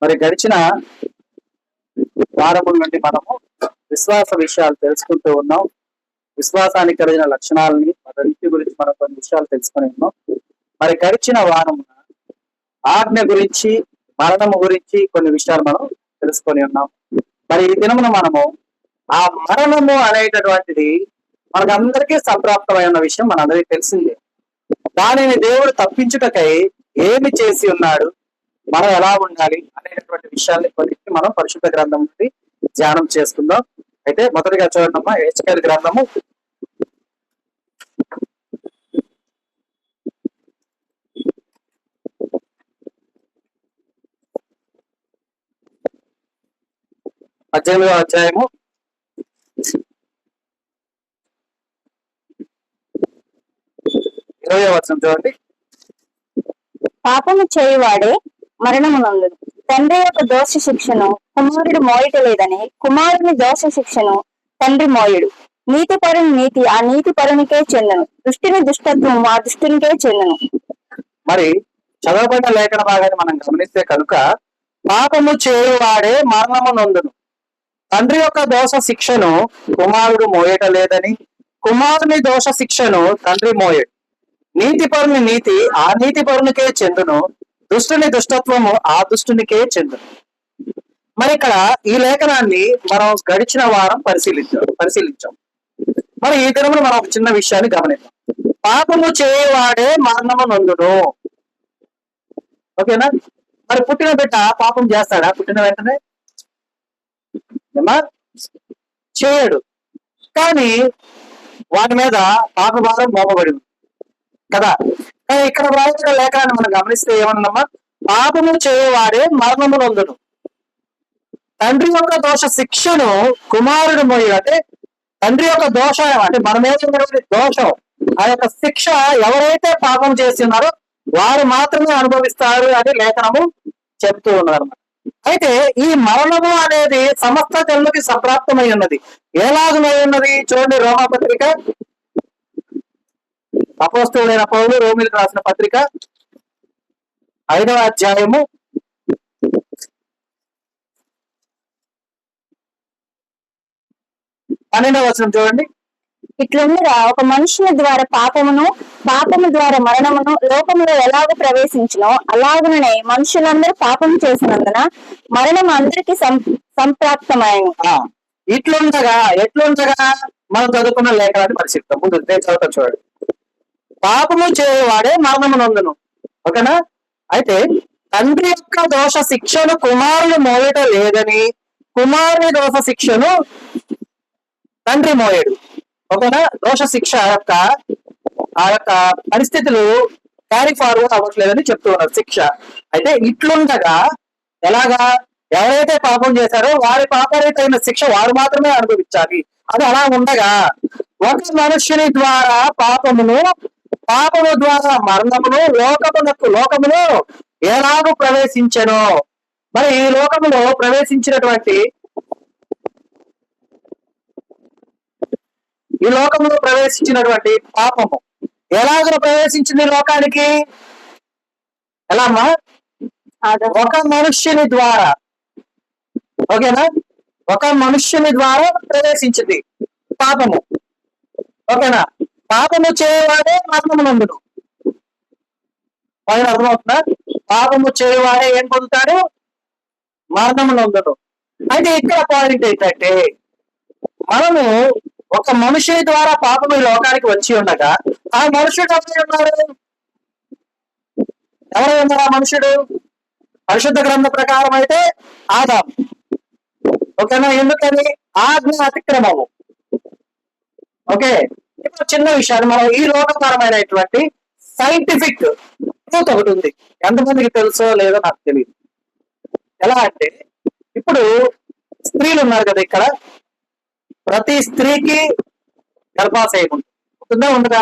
మరి గడిచిన వారముల నుండి మనము విశ్వాస విషయాలు తెలుసుకుంటూ ఉన్నాం. విశ్వాసానికి కలిగిన లక్షణాలని వాటి గురించి మనం కొన్ని విషయాలు తెలుసుకుని ఉన్నాం. మరి గడిచిన వారమున ఆజ్ఞ గురించి, మరణము గురించి కొన్ని విషయాలు మనం తెలుసుకొని ఉన్నాం. మరి ఈ దినమున మనము ఆ మరణము అనేటటువంటిది మనకందరికీ సంప్రాప్తమైన విషయం, మనందరికీ తెలిసిందే. దానిని దేవుడు తప్పించుటకై ఏమి చేసి ఉన్నాడు, మనం ఎలా ఉండాలి అనేటటువంటి విషయాన్ని కొన్నింటిని మనం పరిశుద్ధ గ్రంథం నుండి ధ్యానం చేసుకుందాం. అయితే మొదటిగా చూడమ్మా, హెచ్కేల్ గ్రంథము 18వ అధ్యాయము 20వ వచనం చూడండి. పాపము చేయువాడే మరణమునందును. తండ్రి యొక్క దోష శిక్షను కుమారుడు మోయటలేదని కుమారుని దోష శిక్షను తండ్రి మోయుడు. నీతి పరుని నీతి ఆ నీతి పరునికే చెందను, దుష్టిని దుష్టత్వం ఆ దుష్టునికే చెందను. మరి చదవబడిన లేఖన భాగాన్ని మనం గమనిస్తే కనుక, పాపము చేయువాడే మరణము నొందును. తండ్రి యొక్క దోష శిక్షను కుమారుడు మోయటలేదని కుమారుని దోష శిక్షను తండ్రి మోయడు. నీతి పరుని నీతి ఆ నీతి పరునికే చెందును, దుష్టుని దుష్టత్వము ఆ దుష్టునికే చెందును. మరి ఇక్కడ ఈ లేఖనాన్ని మనం గడిచిన వారం పరిశీలించాం. మరి ఈ దినమున మనం ఒక చిన్న విషయాన్ని గమనిద్దాం. పాపము చేయవాడే మరణము నొందును. ఓకేనా? మరి పుట్టిన బిడ్డ పాపం చేస్తాడా? పుట్టిన వెంటనే చేయడు. కానీ వాటి మీద పాపభారం మోపబడింది కదా. కానీ ఇక్కడ వ్రాసిన లేఖనాన్ని మనం గమనిస్తే ఏమన్నామా, పాపము చేయవాడే మరణము నొందును. తండ్రి యొక్క దోష శిక్షను కుమారుడు మోయడు. అంటే తండ్రి యొక్క దోషం, అంటే మన మీద ఉన్నటువంటి దోషం, ఆ యొక్క శిక్ష ఎవరైతే పాపం చేస్తున్నారో వారు మాత్రమే అనుభవిస్తారు అని లేఖనము చెప్తూ ఉన్నారు. అయితే ఈ మరణము అనేది సమస్త జన్మకి సంప్రాప్తమై ఉన్నది. ఎలాగమై ఉన్నది చూడండి. రోమాపత్రిక, అపోస్తలుడైన పౌలు రోమిలకు రాసిన పత్రిక 5వ అధ్యాయము 12వ వచనం చూడండి. ఇట్లుండగా ఒక మనుషుని ద్వారా పాపము ద్వారా మరణమును లోకములో ఎలాగ ప్రవేశించినో అలాగనే మనుషులందరూ పాపం చేసినందున మరణం అందరికీ సంప్రాప్తమైన. ఎట్లుండగా మనం చదువుకున్న లేఖనాన్ని పరిశీలిస్తాం. ముందు చదువుతా చూడండి. పాపము చేయవాడే మరణము నొందును. ఓకేనా? అయితే తండ్రి యొక్క దోష శిక్షను కుమారుడు మోయట లేదని కుమారుని దోష శిక్షను తండ్రి మోయడు. ఓకేనా? దోష శిక్ష ఆ యొక్క పరిస్థితులు క్యారీ ఫార్వర్డ్ అవ్వట్లేదని చెప్తూ ఉన్నారు శిక్ష. అయితే ఇట్లుండగా ఎలాగా, ఎవరైతే పాపం చేశారో వారి పాపరైన శిక్ష వారు మాత్రమే అనుభవించాలి. అది అలా ఉండగా ఒక మనుష్యుని ద్వారా పాపము ద్వారా మరణమును లోకములో ఎలాగూ ప్రవేశించెనో. మరి ఈ లోకములో ప్రవేశించినటువంటి పాపము ఎలాగ ప్రవేశించింది లోకానికి? ఎలా అమ్మా? ఒక మనుష్యుని ద్వారా. ఓకేనా? ఒక మనుష్యుని ద్వారా ప్రవేశించింది పాపము. ఓకేనా? పాపము చేయవాడే మరణము నొందును. అర్థమవుతుందా? పాపము చేయవాడే ఏం పొందుతాడు? మరణము నొందును. అయితే ఇక్కడ పాయింట్ ఏంటంటే, మనము ఒక మనుషుని ద్వారా పాపము లోకానికి వచ్చి ఉండగా ఆ మనుషుడు ఎవరై ఉన్నారు? ఆ మనుషుడు పరిశుద్ధ గ్రంథ ప్రకారం అయితే ఆదాము. ఓకేనా? ఎందుకని? ఆజ్ఞ అతిక్రమము. ఓకే, ఇప్పుడు చిన్న విషయాన్ని మనం ఈ లోకపరమైనటువంటి సైంటిఫిక్ ట్రూత్ ఒకటి ఉంది. ఎంతమందికి తెలుసో లేదో నాకు తెలియదు. ఎలా అంటే, ఇప్పుడు స్త్రీలు ఉన్నారు కదా, ఇక్కడ ప్రతి స్త్రీకి గర్భాశయం ఉంటుందా ఉండదా?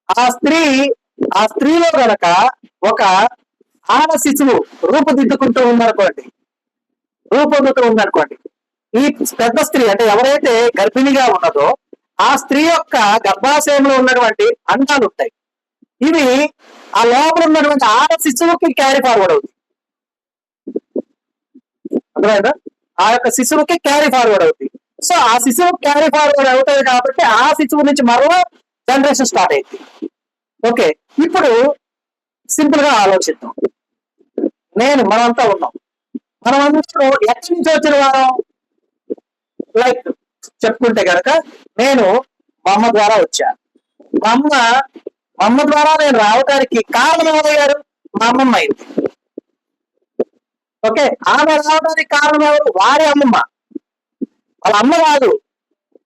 ఆ స్త్రీలో గనక ఒక ఆడ శిశువు రూపుదిద్దుకుంటూ ఉందనుకోండి, ఈ పెద్ద స్త్రీ అంటే ఎవరైతే గర్భిణిగా ఉన్నదో ఆ స్త్రీ యొక్క గర్భాశయంలో ఉన్నటువంటి అండాలు ఉంటాయి. ఇవి ఆ లోపల ఉన్నటువంటి ఆడ శిశువుకి క్యారీ ఫార్వర్డ్ అవుతుంది. అర్థమైందా? ఆ యొక్క శిశువుకి క్యారీ ఫార్వర్డ్ అవుతుంది. సో ఆ శిశువు క్యారీ ఫార్వర్డ్ అవుతుంది కాబట్టి ఆ శిశువు నుంచి మరలా జనరేషన్ స్టార్ట్ అయింది. ఓకే, ఇప్పుడు సింపుల్ గా ఆలోచిద్దాం. మనమంతా ఉన్నాం, మనమందరూ ఎక్కడి నుంచి వచ్చిన వారం? లైక్ చెప్పుకుంటే కనుక నేను మా అమ్మ ద్వారా వచ్చా. మా అమ్మ ద్వారా నేను రావడానికి కారణం ఎవరు గారు? మా అమ్మమ్మ అయింది. ఓకే, ఆమె రావడానికి కారణం ఎవరు? వారి అమ్మమ్మ, వాళ్ళ అమ్మ కాదు.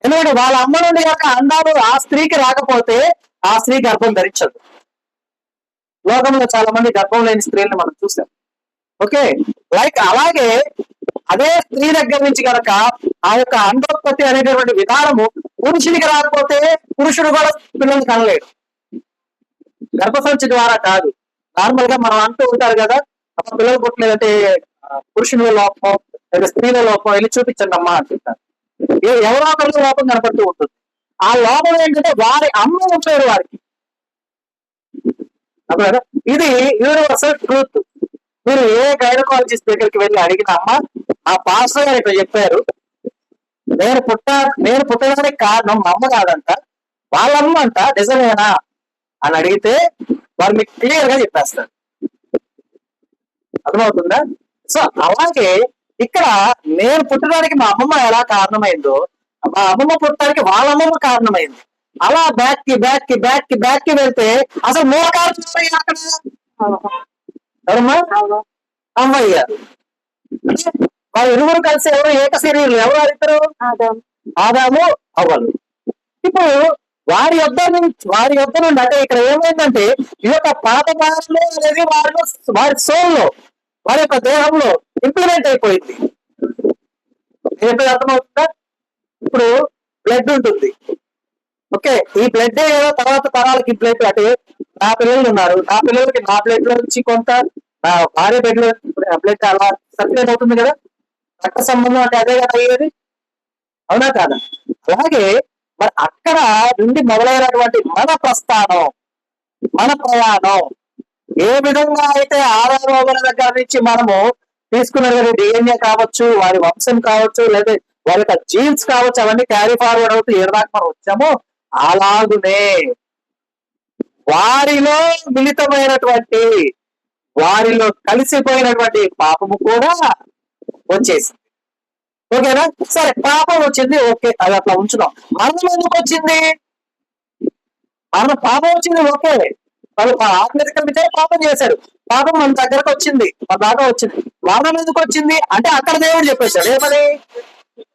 ఎందుకంటే వాళ్ళ అమ్మ నుండి కనుక అందాలు ఆ స్త్రీకి రాకపోతే ఆ స్త్రీ గర్భం ధరించదు. లోకంలో చాలా మంది గర్భం లేని స్త్రీలను మనం చూసాం. ఓకే, లైక్ అలాగే అదే స్త్రీ దగ్గర నుంచి కనుక ఆ యొక్క అండోత్పత్తి అనేటటువంటి విధానము పురుషునికి రాకపోతే పురుషుడు కూడా పిల్లల్ని కనలేడు. గర్భసంచి ద్వారా కాదు. నార్మల్ గా మనం అంటూ ఉంటారు కదా, అమ్మ పిల్లలు పుట్టలేదంటే పురుషుని లోపం లేదా స్త్రీల లోపం, వెళ్ళి చూపించండి అమ్మా అంటుంటారు. ఎవరో ఒకరిలో లోపం కనపడుతూ ఉంటుంది. ఆ లోపం ఏంటంటే వారి అమ్మ ఉంటారు వారికి. అప్పుడు ఇది యూనివర్సల్ ట్రూత్. మీరు ఏ గైనకాలజిస్ట్ దగ్గరికి వెళ్ళి అడిగిన అమ్మ, ఆ పాస్టర్ గారు ఇట్లా చెప్పారు, నేను పుట్టడానికి కారణం మా అమ్మ కాదంట, వాళ్ళమ్మ అంట, నిజమేనా అని అడిగితే వారు మీకు క్లియర్ గా చెప్పేస్తారు. అర్థమవుతుందా? సో అలాగే ఇక్కడ నేను పుట్టడానికి మా అమ్మమ్మ ఎలా కారణమైందో, మా అమ్మమ్మ పుట్టడానికి వాళ్ళ అమ్మమ్మ కారణమైంది. అలా బ్యాక్ కి వెళ్తే అసలు మూలకాలు అక్కడ ఎవరమ్మా? అమ్మయ్య. వాళ్ళు ఇరువురు కలిసి ఎవరు ఏక శరీరులు? ఎవరు ఇద్దరు? ఆదాము అవ్వలు. ఇప్పుడు వారి యొద్ద నుండి అంటే ఇక్కడ ఏమైందంటే ఈ యొక్క పాత భాషలో అనేది వారి సోల్లో, వారి యొక్క దేహంలో ఇంప్లిమెంట్ అయిపోయింది. అర్థమవుతుందా? ఇప్పుడు బ్లడ్ ఉంటుంది. ఓకే, ఈ బ్లడ్ ఏదో తర్వాత తరాలకి బ్లడ్, అంటే నా పిల్లలు ఉన్నారు, నా పిల్లలకి నా బ్లడ్ లో నుంచి కొంత, నా భార్య బ్లడ్ లో బ్లడ్ అలా సర్క్యులేట్ అవుతుంది కదా. రక్త సంబంధం అంటే అదే కదా అయ్యేది, అవునా కాదా? అలాగే మరి అక్కడ నుండి మొదలైనటువంటి మన ప్రస్థానం, మన ప్రయాణం ఏ విధంగా అయితే ఆదారోగుల దగ్గర నుంచి మనము తీసుకున్నటువంటి డిఎన్ఏ కావచ్చు, వారి వంశం కావచ్చు, లేదా వారి యొక్క జీన్స్ కావచ్చు, అవన్నీ క్యారీ ఫార్వర్డ్ అవుతూ ఏడాకి మనం వచ్చామో, అలాగునే వారిలో మిళితమైనటువంటి, వారిలో కలిసిపోయినటువంటి పాపము కూడా వచ్చేసింది. ఓకేనా? సరే, పాపం వచ్చింది, ఓకే, అది అట్లా ఉంచుదాం. మరణం ఎందుకు వచ్చింది? పాపం వచ్చింది, ఓకే, వాళ్ళు ఆత్మీయ పాపం చేశారు, పాపం మన దగ్గరకు వచ్చింది, మన దాకా వచ్చింది. మరణం ఎందుకు వచ్చింది అంటే అక్కడ దేవుడు చెప్పేశాడు ఏమని?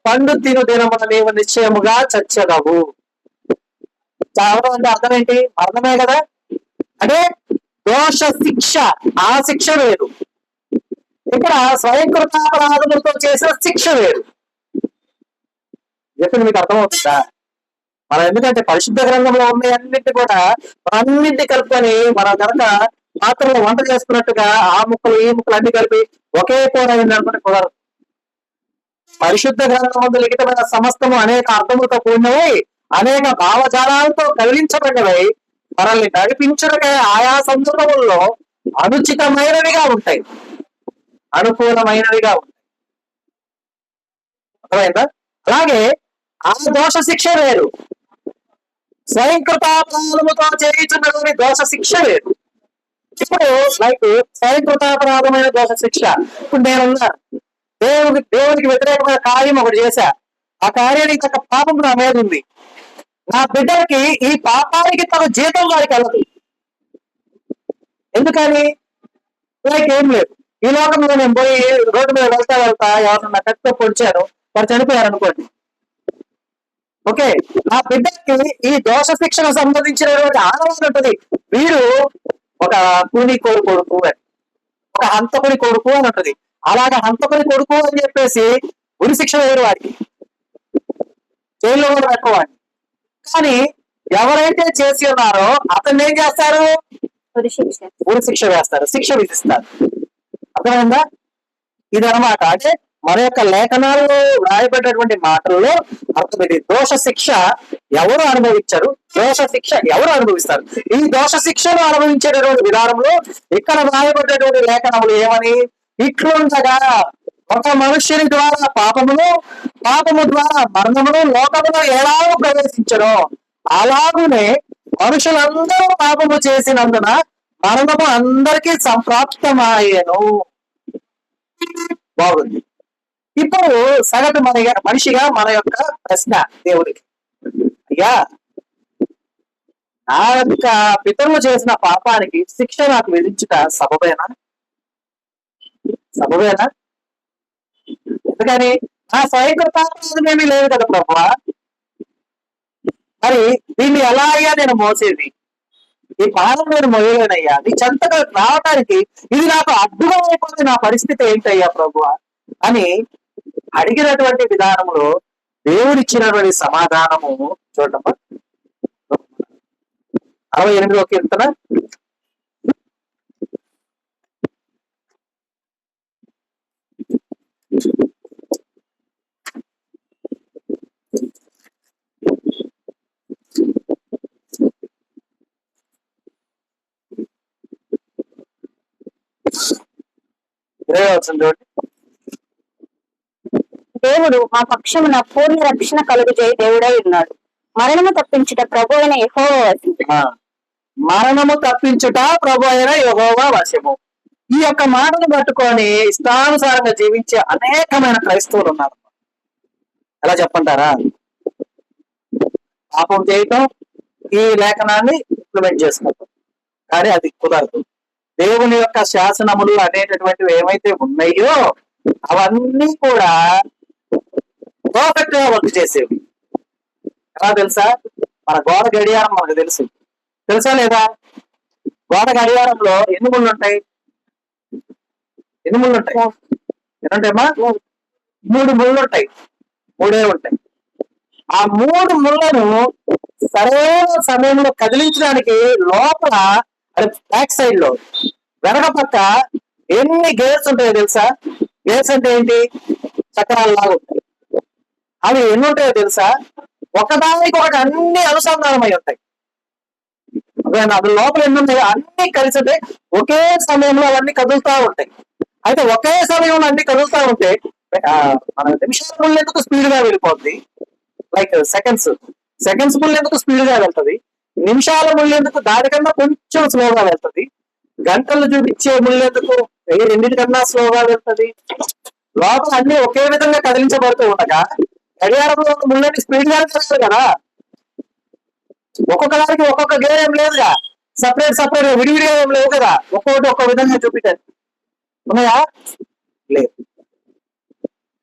పండు తిను దినమున నీవు నిశ్చయముగా చచ్చదవు. చావడం అంటే అర్థం ఏంటి? మరణమే కదా. అంటే దోష శిక్ష, ఆ శిక్ష వేరు. ఇక్కడ స్వయంకృతాపరాధములతో చేసిన శిక్ష వేరు. చెప్పింది మీకు అర్థమవుతుందా? మనం ఎందుకంటే పరిశుద్ధ గ్రంథంలో ఉన్న అన్నింటి కూడా అన్నింటి కలుపుకొని మనం కనుక పాత్రలో వంట చేసుకున్నట్టుగా ఆ ముక్కలు ఈ ముక్కలు అన్ని కలిపి ఒకే కూర అయిందనుకుంటే కుదరదు. పరిశుద్ధ గ్రంథం లిఖితమైన సమస్తము అనేక అర్థములతో కూడినవి, అనేక భావజాలాలతో కదిలించబడినవి, మనల్ని నడిపించడమే ఆయా సందర్భముల్లో అనుచితమైనవిగా ఉంటాయి, అనుకూలమైనవిగా ఉంటాయి. అర్థమైందా? అలాగే ఆ దోష శిక్ష వేరు, స్వయంకృతాపరాధముతో చేయించున్నటువంటి దోష శిక్ష వేరు. ఇప్పుడు లైక్ స్వయంకృతాపరాధమైన దోష శిక్ష, ఇప్పుడు నేనున్నా దేవునికి వ్యతిరేకమైన కార్యం ఒకటి చేశా, ఆ కార్యానికి తగ్గ పాపం నా మీద ఉంది, నా బిడ్డలకి ఈ పాపానికి తన జీతం వారికి వెళ్ళదు. ఎందుకని? లైక్ ఏం లేదు, ఈ లోకంలో నేను పోయి రోడ్డు మీద వెళ్తా ఎవరన్నా కత్తితో పొడిచాను, వారు చనిపోయారు అనుకోండి. ఓకే, నా బిడ్డకి ఈ దోష శిక్షకు సంబంధించినటువంటి ఆనవాళ్ళు ఉంటుంది. వీడు ఒక కూని కొడుకు అని, ఒక హంతకుని కొడుకు అని ఉంటుంది. అలాగే హంతకుని కొడుకు అని చెప్పేసి ఉరి శిక్ష వేరు, వాడికి జైల్లో కూడా పెట్టవాడిని. కానీ ఎవరైతే చేసి ఉన్నారో అతన్ని ఏం చేస్తారు? ఉరి శిక్ష వేస్తారు, శిక్ష విధిస్తారు. అర్థమైందా? ఇది అనమాట. అంటే మన యొక్క లేఖనాల్లో రాయబడినటువంటి మాటల్లో అర్థం ఇది. దోష శిక్ష ఎవరు అనుభవించరు, దోష శిక్ష ఎవరు అనుభవిస్తారు. ఈ దోష శిక్షను అనుభవించేటటువంటి విధానంలో ఇక్కడ రాయబడినటువంటి లేఖనములు ఏమని? ఇట్లుండగా ఒక మనుష్యుని ద్వారా పాపమును, పాపము ద్వారా మరణమును లోకములో ఎలాగ ప్రవేశించను, అలాగునే మనుషులందరూ పాపము చేసినందున మరణము అందరికీ సంప్రాప్తమాయను. బాగుంది. ఇప్పుడు సగటు మనిషిగా మన యొక్క ప్రశ్న దేవుడికి, అయ్యా నా యొక్క పితరులు చేసిన పాపానికి శిక్ష నాకు విధించుట సబబేనా? సబబేనా? ఎందుకని నా స్వయంకృతాపరాధం ఏమీ లేదు కదా ప్రభువా, మరి దీన్ని ఎలా అయ్యా నేను మోసేది? ఈ పాలన నేను మోయలేనయ్యా, నీ చెంతగా రావటానికి ఇది నాకు అడ్డుగా అయిపోతే నా పరిస్థితి ఏంటయ్యా ప్రభువా అని అడిగినటువంటి విధానంలో దేవుడిచ్చినటువంటి సమాధానము చూడమ్మా. 68వ కీర్తన 20వ వచనం చూడండి. దేవుడు మా పక్షమున పూర్ణ రక్షణ కలుగుజేయి దేవుడై ఉన్నాడు. మరణము తప్పించుట ప్రభు అయిన యెహోవా వశము. మరణము తప్పించుట ప్రభు అయిన యెహోవా వశము. ఈ యొక్క మాటను పట్టుకొని ఇష్టానుసారంగా జీవించే అనేకమైన క్రైస్తవులు ఉన్నారు. ఎలా చెప్పంటారా? పాపం చేయటం, ఈ లేఖనాన్ని ఇంప్లిమెంట్ చేసుకుంటాం, కానీ అది కుదరదు. దేవుని యొక్క శాసనములు అనేటటువంటివి ఏమైతే ఉన్నాయో అవన్నీ కూడా పర్ఫెక్ట్ గా వర్క్ చేసేవి. ఎలా తెలుసా? మన గోడ గడియారం మనకు తెలుసా లేదా? గోడ గడియారంలో ఎన్ని ముళ్ళు ఉంటాయి? ఎన్ని ముళ్ళు ఉంటాయి? ఏంటంటేమ్మా? 3 ముళ్ళు ఉంటాయి. 3 ఉంటాయి. ఆ 3 ముళ్ళను సరైన సమయంలో కదిలించడానికి లోపల బ్యాక్ సైడ్ లో వెనక పక్క ఎన్ని గేర్స్ ఉంటాయో తెలుసా? గేర్స్ అంటే ఏంటి? చక్రాలు లాగా ఉంటాయి. అవి ఎన్ని ఉంటాయో తెలుసా? ఒకదానికి ఒకటి అన్ని అనుసంధానమై ఉంటాయి. అది లోపల ఎన్ని ఉంటాయో అన్ని కలిసి ఉంటాయి. ఒకే సమయంలో అవన్నీ కదులుతా ఉంటాయి. అయితే ఒకే సమయంలో అన్ని కదులుతా ఉంటే మన నిమిషాల ముళ్ళు ఎందుకు స్పీడ్ గా వెళ్ళిపోద్ది? లైక్ సెకండ్స్ ముళ్ళు ఎందుకు స్పీడ్ గా వెళ్తుంది? నిమిషాల ముళ్ళు ఎందుకు దానికన్నా కొంచెం స్లోగా వెళ్తుంది? గంటలు చూపించే ముళ్ళు ఎందుకు రెండింటికన్నా స్లోగా వెళ్తుంది? లోపల అన్ని ఒకే విధంగా కదిలించబడుతూ ఉండగా గడియారంలో ముళ్ళని స్పీడ్ గా వెళ్తారు కదా. ఒక్కొక్క దానికి ఒక్కొక్క గేర్ ఏం లేదుగా, సపరేట్ విడివిడిగా ఏం లేవు కదా. ఒక్కొక్కటి ఒక్క విధంగా చూపించారు ఉన్నాయా? లేదు.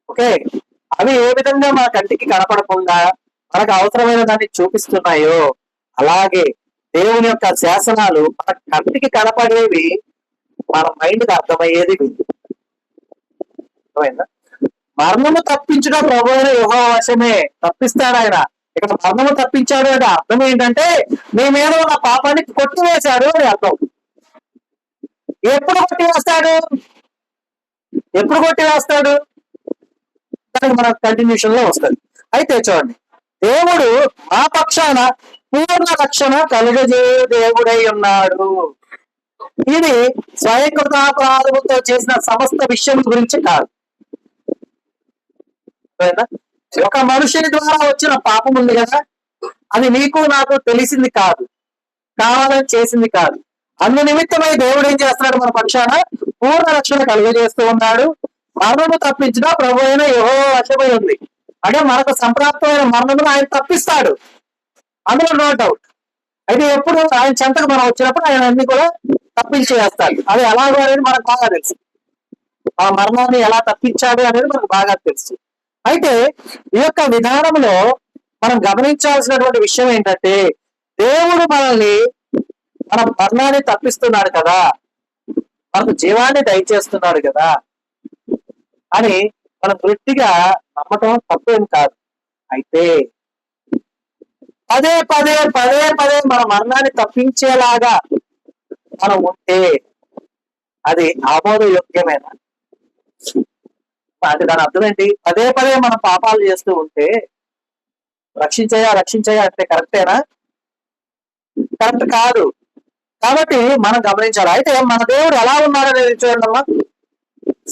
ఓకే, అవి ఏ విధంగా మన కంటికి కనపడకుండా మనకు అవసరమైన దాన్ని చూపిస్తున్నాయో అలాగే దేవుని యొక్క శాసనాలు మన కంటికి కనపడేవి, మన మైండ్ కి అర్థమయ్యేది అర్థమైందా? మరణము తప్పించడం ప్రభు అయిన యెహోవా వశమే. తప్పిస్తాడు ఆయన. ఇక్కడ మరణము తప్పించాడు అంటే అర్థం ఏంటంటే నీ మీద ఉన్న పాపాన్ని కొట్టివేశాడు అని అర్థం. ఎప్పుడు కొట్టివేస్తాడు? దానికి మన కంటిన్యూషన్ లో వస్తుంది. అయితే చూడండి, దేవుడు మా పక్షాన పూర్ణ రక్షణ కలుగజే దేవుడై ఉన్నాడు. ఇది స్వయంకృతాపరాధములతో చేసిన సమస్త విషయం గురించి కాదు. ఒక మనుషుని ద్వారా వచ్చిన పాపం ఉంది కదా, అది నీకు నాకు తెలిసింది కాదు, కావాలని చేసింది కాదు. అందు నిమిత్తమై దేవుడు ఏం చేస్తున్నాడు? మన పక్షాన పూర్ణ రక్షణ కలుగజేస్తూ ఉన్నాడు. మరణము తప్పించిన ప్రభు అయిన యెహోవా వశమై ఉంది. అంటే మనకు సంప్రాప్తమైన మరణమును ఆయన తప్పిస్తాడు, అందులో నో డౌట్. అయితే ఎప్పుడు ఆయన చెంతకు మనం వచ్చినప్పుడు ఆయన అన్ని కూడా తప్పించేస్తాడు. అది ఎలాగో అనేది మనకు బాగా తెలుసు. ఆ మరణాన్ని ఎలా తప్పించాడు అనేది మనకు బాగా తెలుసు. అయితే ఈ యొక్క విధానంలో మనం గమనించాల్సినటువంటి విషయం ఏంటంటే దేవుడు మనల్ని మన మరణాన్ని తప్పిస్తున్నాడు కదా, మనకు జీవాన్ని దయచేస్తున్నాడు కదా అని మనం గట్టిగా నమ్మటం తప్పేం కాదు. అయితే పదే మన మరణాన్ని తప్పించేలాగా మనం ఉంటే అది ఆమోదయోగ్యమేనా? అది దాని అర్థం ఏంటి? పదే మనం పాపాలు చేస్తూ ఉంటే రక్షించయా అంటే కరెక్టేనా? కరెక్ట్ కాదు. కాబట్టి మనం గమనించాలి. అయితే మన దేవుడు ఎలా ఉన్నాడనేది చూడండి అమ్మా.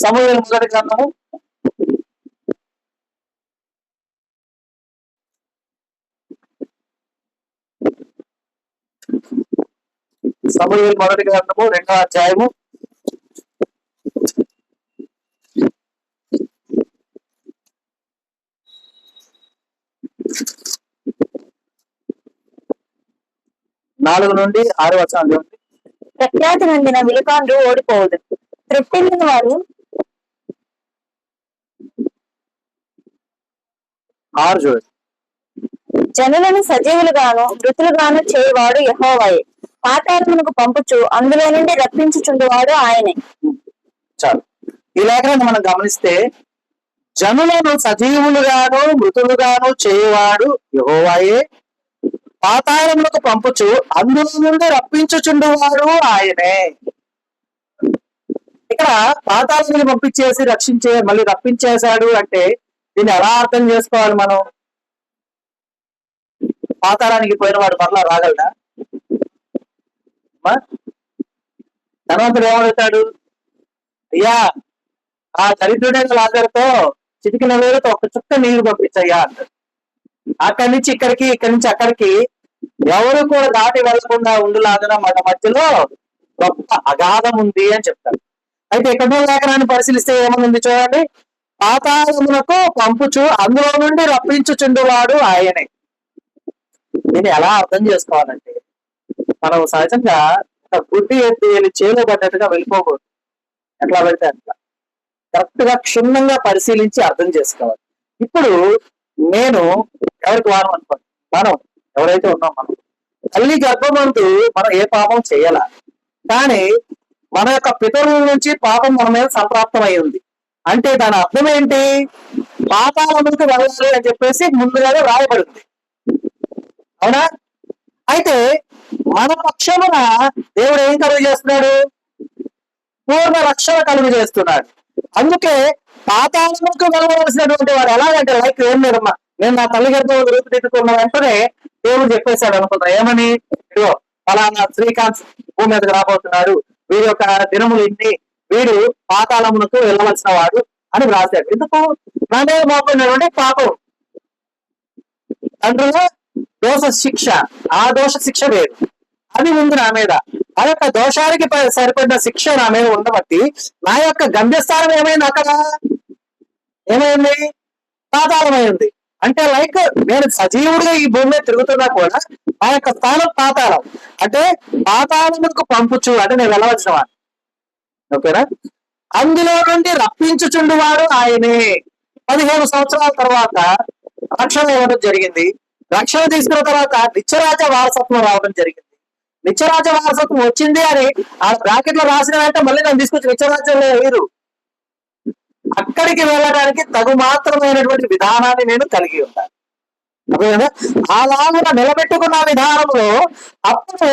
సమూయేలు మొదటి గ్రంథము సమూయేలు మొదటి గ్రంథము 2వ అధ్యాయము 4 నుండి 6 వచనాలు. ప్రఖ్యాతి నొందిన విలుకాండ్రు ఓడిపోవదు, త్రొట్టిల్లిన వారు 6 చూడండి. జనులను సజీవులుగాను మృతులుగాను చేయవాడు యెహోవాయే, పాతాళమునకు పంపుచు అందులో నుండి రప్పించుచుండువాడు ఆయనే. చాలు. ఈ లేఖనాన్ని మనం గమనిస్తే జనులను సజీవులుగాను మృతులుగాను చేయవాడు యెహోవాయే, పాతాళములకు పంపుచు అందులో నుండి రప్పించుచుండువాడు ఆయనే. ఇక్కడ పాతాళములు పంపించేసి మళ్ళీ రప్పించేశాడు అంటే దీన్ని ఎలా అర్థం చేసుకోవాలి మనం? పాతాళానికి పోయిన వాడు మరలా రాగలడా? ధనవంతుడు ఏమడుగుతాడు? అయ్యా, ఆ దరిద్రుడైన లాజరుతో చిటికిన వేలుతో ఒక చుక్క నీరు పంపించయ్యా అంటాడు. అక్కడి నుంచి ఇక్కడికి, ఇక్కడి నుంచి అక్కడికి ఎవరు కూడా దాటి వెళ్లకుండా ఉండులాగిన మన మధ్యలో గొప్ప అగాధం ఉంది అని చెప్తారు. అయితే ఎక్కడో లేఖనాన్ని పరిశీలిస్తే ఏమనుంది చూడండి, పాతాళమునకు పంపుచు అందులో నుండి రప్పించుచుండువాడు ఆయనే. దీన్ని ఎలా అర్థం చేసుకోవాలంటే మనం సహజంగా ఒక గుడ్డి ఎత్తి వెళ్ళి చేలో పడ్డట్టుగా వెళ్ళిపోకూడదు. ఎట్లా పెడితే అట్లా కరెక్ట్ గా క్షుణ్ణంగా పరిశీలించి అర్థం చేసుకోవాలి. ఇప్పుడు నేను ఎవరికి వారం అనుకోండి, మనం ఎవరైతే ఉన్నాం, మనం తల్లి గర్భమందు మనం ఏ పాపం చేయాల, కానీ మన యొక్క పితరుల నుంచి పాపం మన మీద సంప్రాప్తమై ఉంది అంటే దాని అర్థం ఏంటి? పాతాళములకు వెళ్ళాలి అని చెప్పేసి ముందుగానే రాయబడింది, అవునా? అయితే మన పక్షమున దేవుడు ఏం కలుగు చేస్తున్నాడు? పూర్ణ రక్షణ కలుగు చేస్తున్నాడు. అందుకే పాతాళములకు వెళ్ళవలసినటువంటి వాడు ఎలాగంటే లైక్ ఏం లేదమ్మా, నేను నా తల్లి గర్భం రూపుదిద్దుకున్న వెంటనే దేవుడు చెప్పేశాడు అనుకుంటా, ఏమని? ఇదిగో ఫలానా శ్రీకాంత్ భూమి మీదకి రాబోతున్నాడు, వీడి యొక్క దినములు ఇన్ని, వీడు పాతాళమునకు వెళ్ళవలసిన వాడు అని రాశాడు. ఎందుకు? నా మీద మోపడినటువంటి పాపం, అందులో దోష శిక్ష, ఆ దోష శిక్ష వేరు, అది ఉంది నా మీద. ఆ యొక్క దోషానికి సరిపడిన శిక్ష నా మీద ఉండబట్టి నా యొక్క గమ్యస్థానం ఏమైంది? అక్కడ ఏమైంది? పాతాళమైంది. అంటే లైక్ నేను సజీవుడిగా ఈ భూమి మీద తిరుగుతున్నా కూడా ఆ యొక్క స్థానం పాతాళం. అంటే పాతాళములకు పంపుచు అంటే నేను వెళ్ళవలసిన వాడు, ఓకేనా? అందులో నుండి రప్పించుచుండువాడు ఆయనే. 15 సంవత్సరాల తర్వాత రక్షణ ఇవ్వడం జరిగింది. రక్షణ తీసుకున్న తర్వాత నిత్యరాజ వారసత్వం రావడం జరిగింది. నిత్యరాజ వారసత్వం వచ్చింది అని ఆ బ్రాకెట్ లో రాసిన వెంటనే మళ్ళీ నన్ను తీసుకొచ్చి నిత్యరాజ్యంలో వేరు. అక్కడికి వెళ్ళడానికి తగు మాత్రమైనటువంటి విధానాన్ని నేను కలిగి ఉన్నాను. అదేనా? అలాగా నిలబెట్టుకున్న విధానంలో అప్పుడు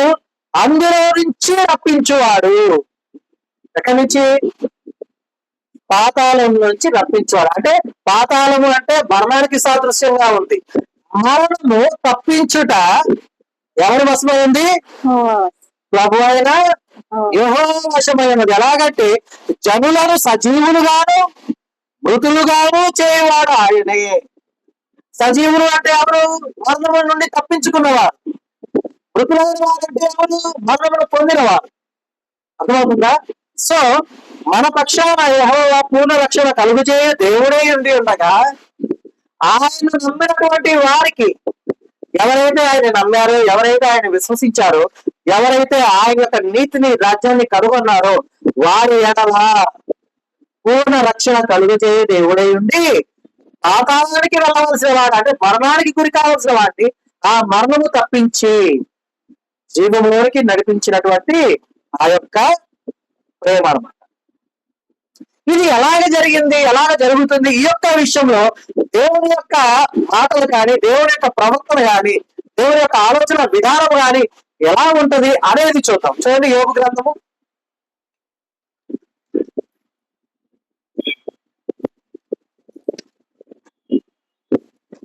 అందులో నుంచి రప్పించువాడు. ఎక్కడి నుంచి? పాతాళం నుంచి రప్పించేవాడు. అంటే పాతాళము అంటే మరణానికి సాదృశ్యంగా ఉంది. మరణము తప్పించుట ఎవరి వశమైంది? ప్రభు అయిన యెహోవా వశమైనది. ఎలాగంటే జనులను సజీవులుగాను మృతులుగాను చేయవాడు ఆయనే. సజీవులు అంటే ఎవరు? మరణము నుండి తప్పించుకున్నవారు. మృతులైన వారంటే ఎవరు? మరణమును పొందినవారు. అర్థమవుతుందా? సో మన పక్షాన యెహోవా పూర్ణ రక్షణ కలుగుచేయ దేవుడే ఉండి ఉండగా ఆయన నమ్మినటువంటి వారికి, ఎవరైతే ఆయన నమ్మారో, ఎవరైతే ఆయన విశ్వసించారో, ఎవరైతే ఆయన యొక్క నీతిని, రాజ్యాన్ని కనుగొన్నారో వారి ఎడల పూర్ణ రక్షణ కలుగుచేయ దేవుడై ఉండి పాతాళానికి వెళ్ళవలసిన వాడు, అంటే మరణానికి గురి కావలసిన వాడిని ఆ మరణము తప్పించి జీవంలోనికి నడిపించినటువంటి ఆ యొక్క ప్రేమ అన్నమాట. ఇది ఎలాగ జరిగింది, ఎలాగ జరుగుతుంది? ఈ యొక్క విషయంలో దేవుని యొక్క మాటలు కానీ, దేవుని యొక్క ప్రవర్తన కానీ, దేవుని యొక్క ఆలోచన విధానం కానీ ఎలా ఉంటది అనేది చూద్దాం. చూడండి, యోబు గ్రంథము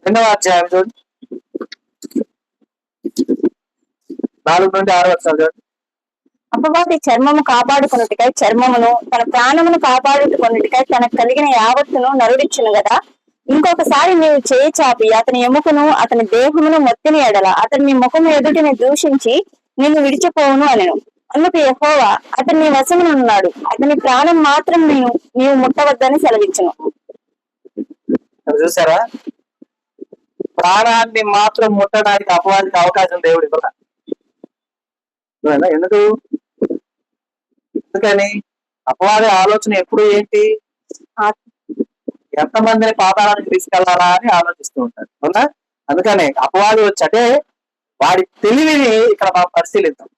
2వ అధ్యాయం చూడండి, 4 నుండి 6 వచనాలు చూడండి. అపవాది చర్మము కాపాడుకొనుటకై చర్మమును, తన ప్రాణమును కాపాడుకొనుటకై తనకు కలిగిన యావత్తును నరుడిచ్చును గదా. ఇంకొకసారి నీవు చేయి చాపి అతని ఎముకను, అతని దేహమును మొత్తిని ఎడల అతని ముఖము ఎదుటిని దూషించి నిన్ను విడిచిపోవును అనెను. అందుకు యెహోవా అతని నీ వశమున ఉన్నాడు, అతని ప్రాణం మాత్రం నీవు ముట్టవద్దని సెలవిచ్చును. చూసారా, ప్రాణాన్ని మాత్రం ముట్టడానికి అపవాదికి అవకాశం దేవుడు ఇవ్వరా? ఎందుకు? ఎందుకని? అపవాది ఆలోచన ఎప్పుడు ఏంటి? ఎంతమందిని పాతాళానికి తీసుకెళ్లాలా అని ఆలోచిస్తూ ఉంటాడు, అవునా? అందుకనే అపవాది వచ్చే వాడి తెలివిని ఇక్కడ మనం పరిశీలిద్దాం.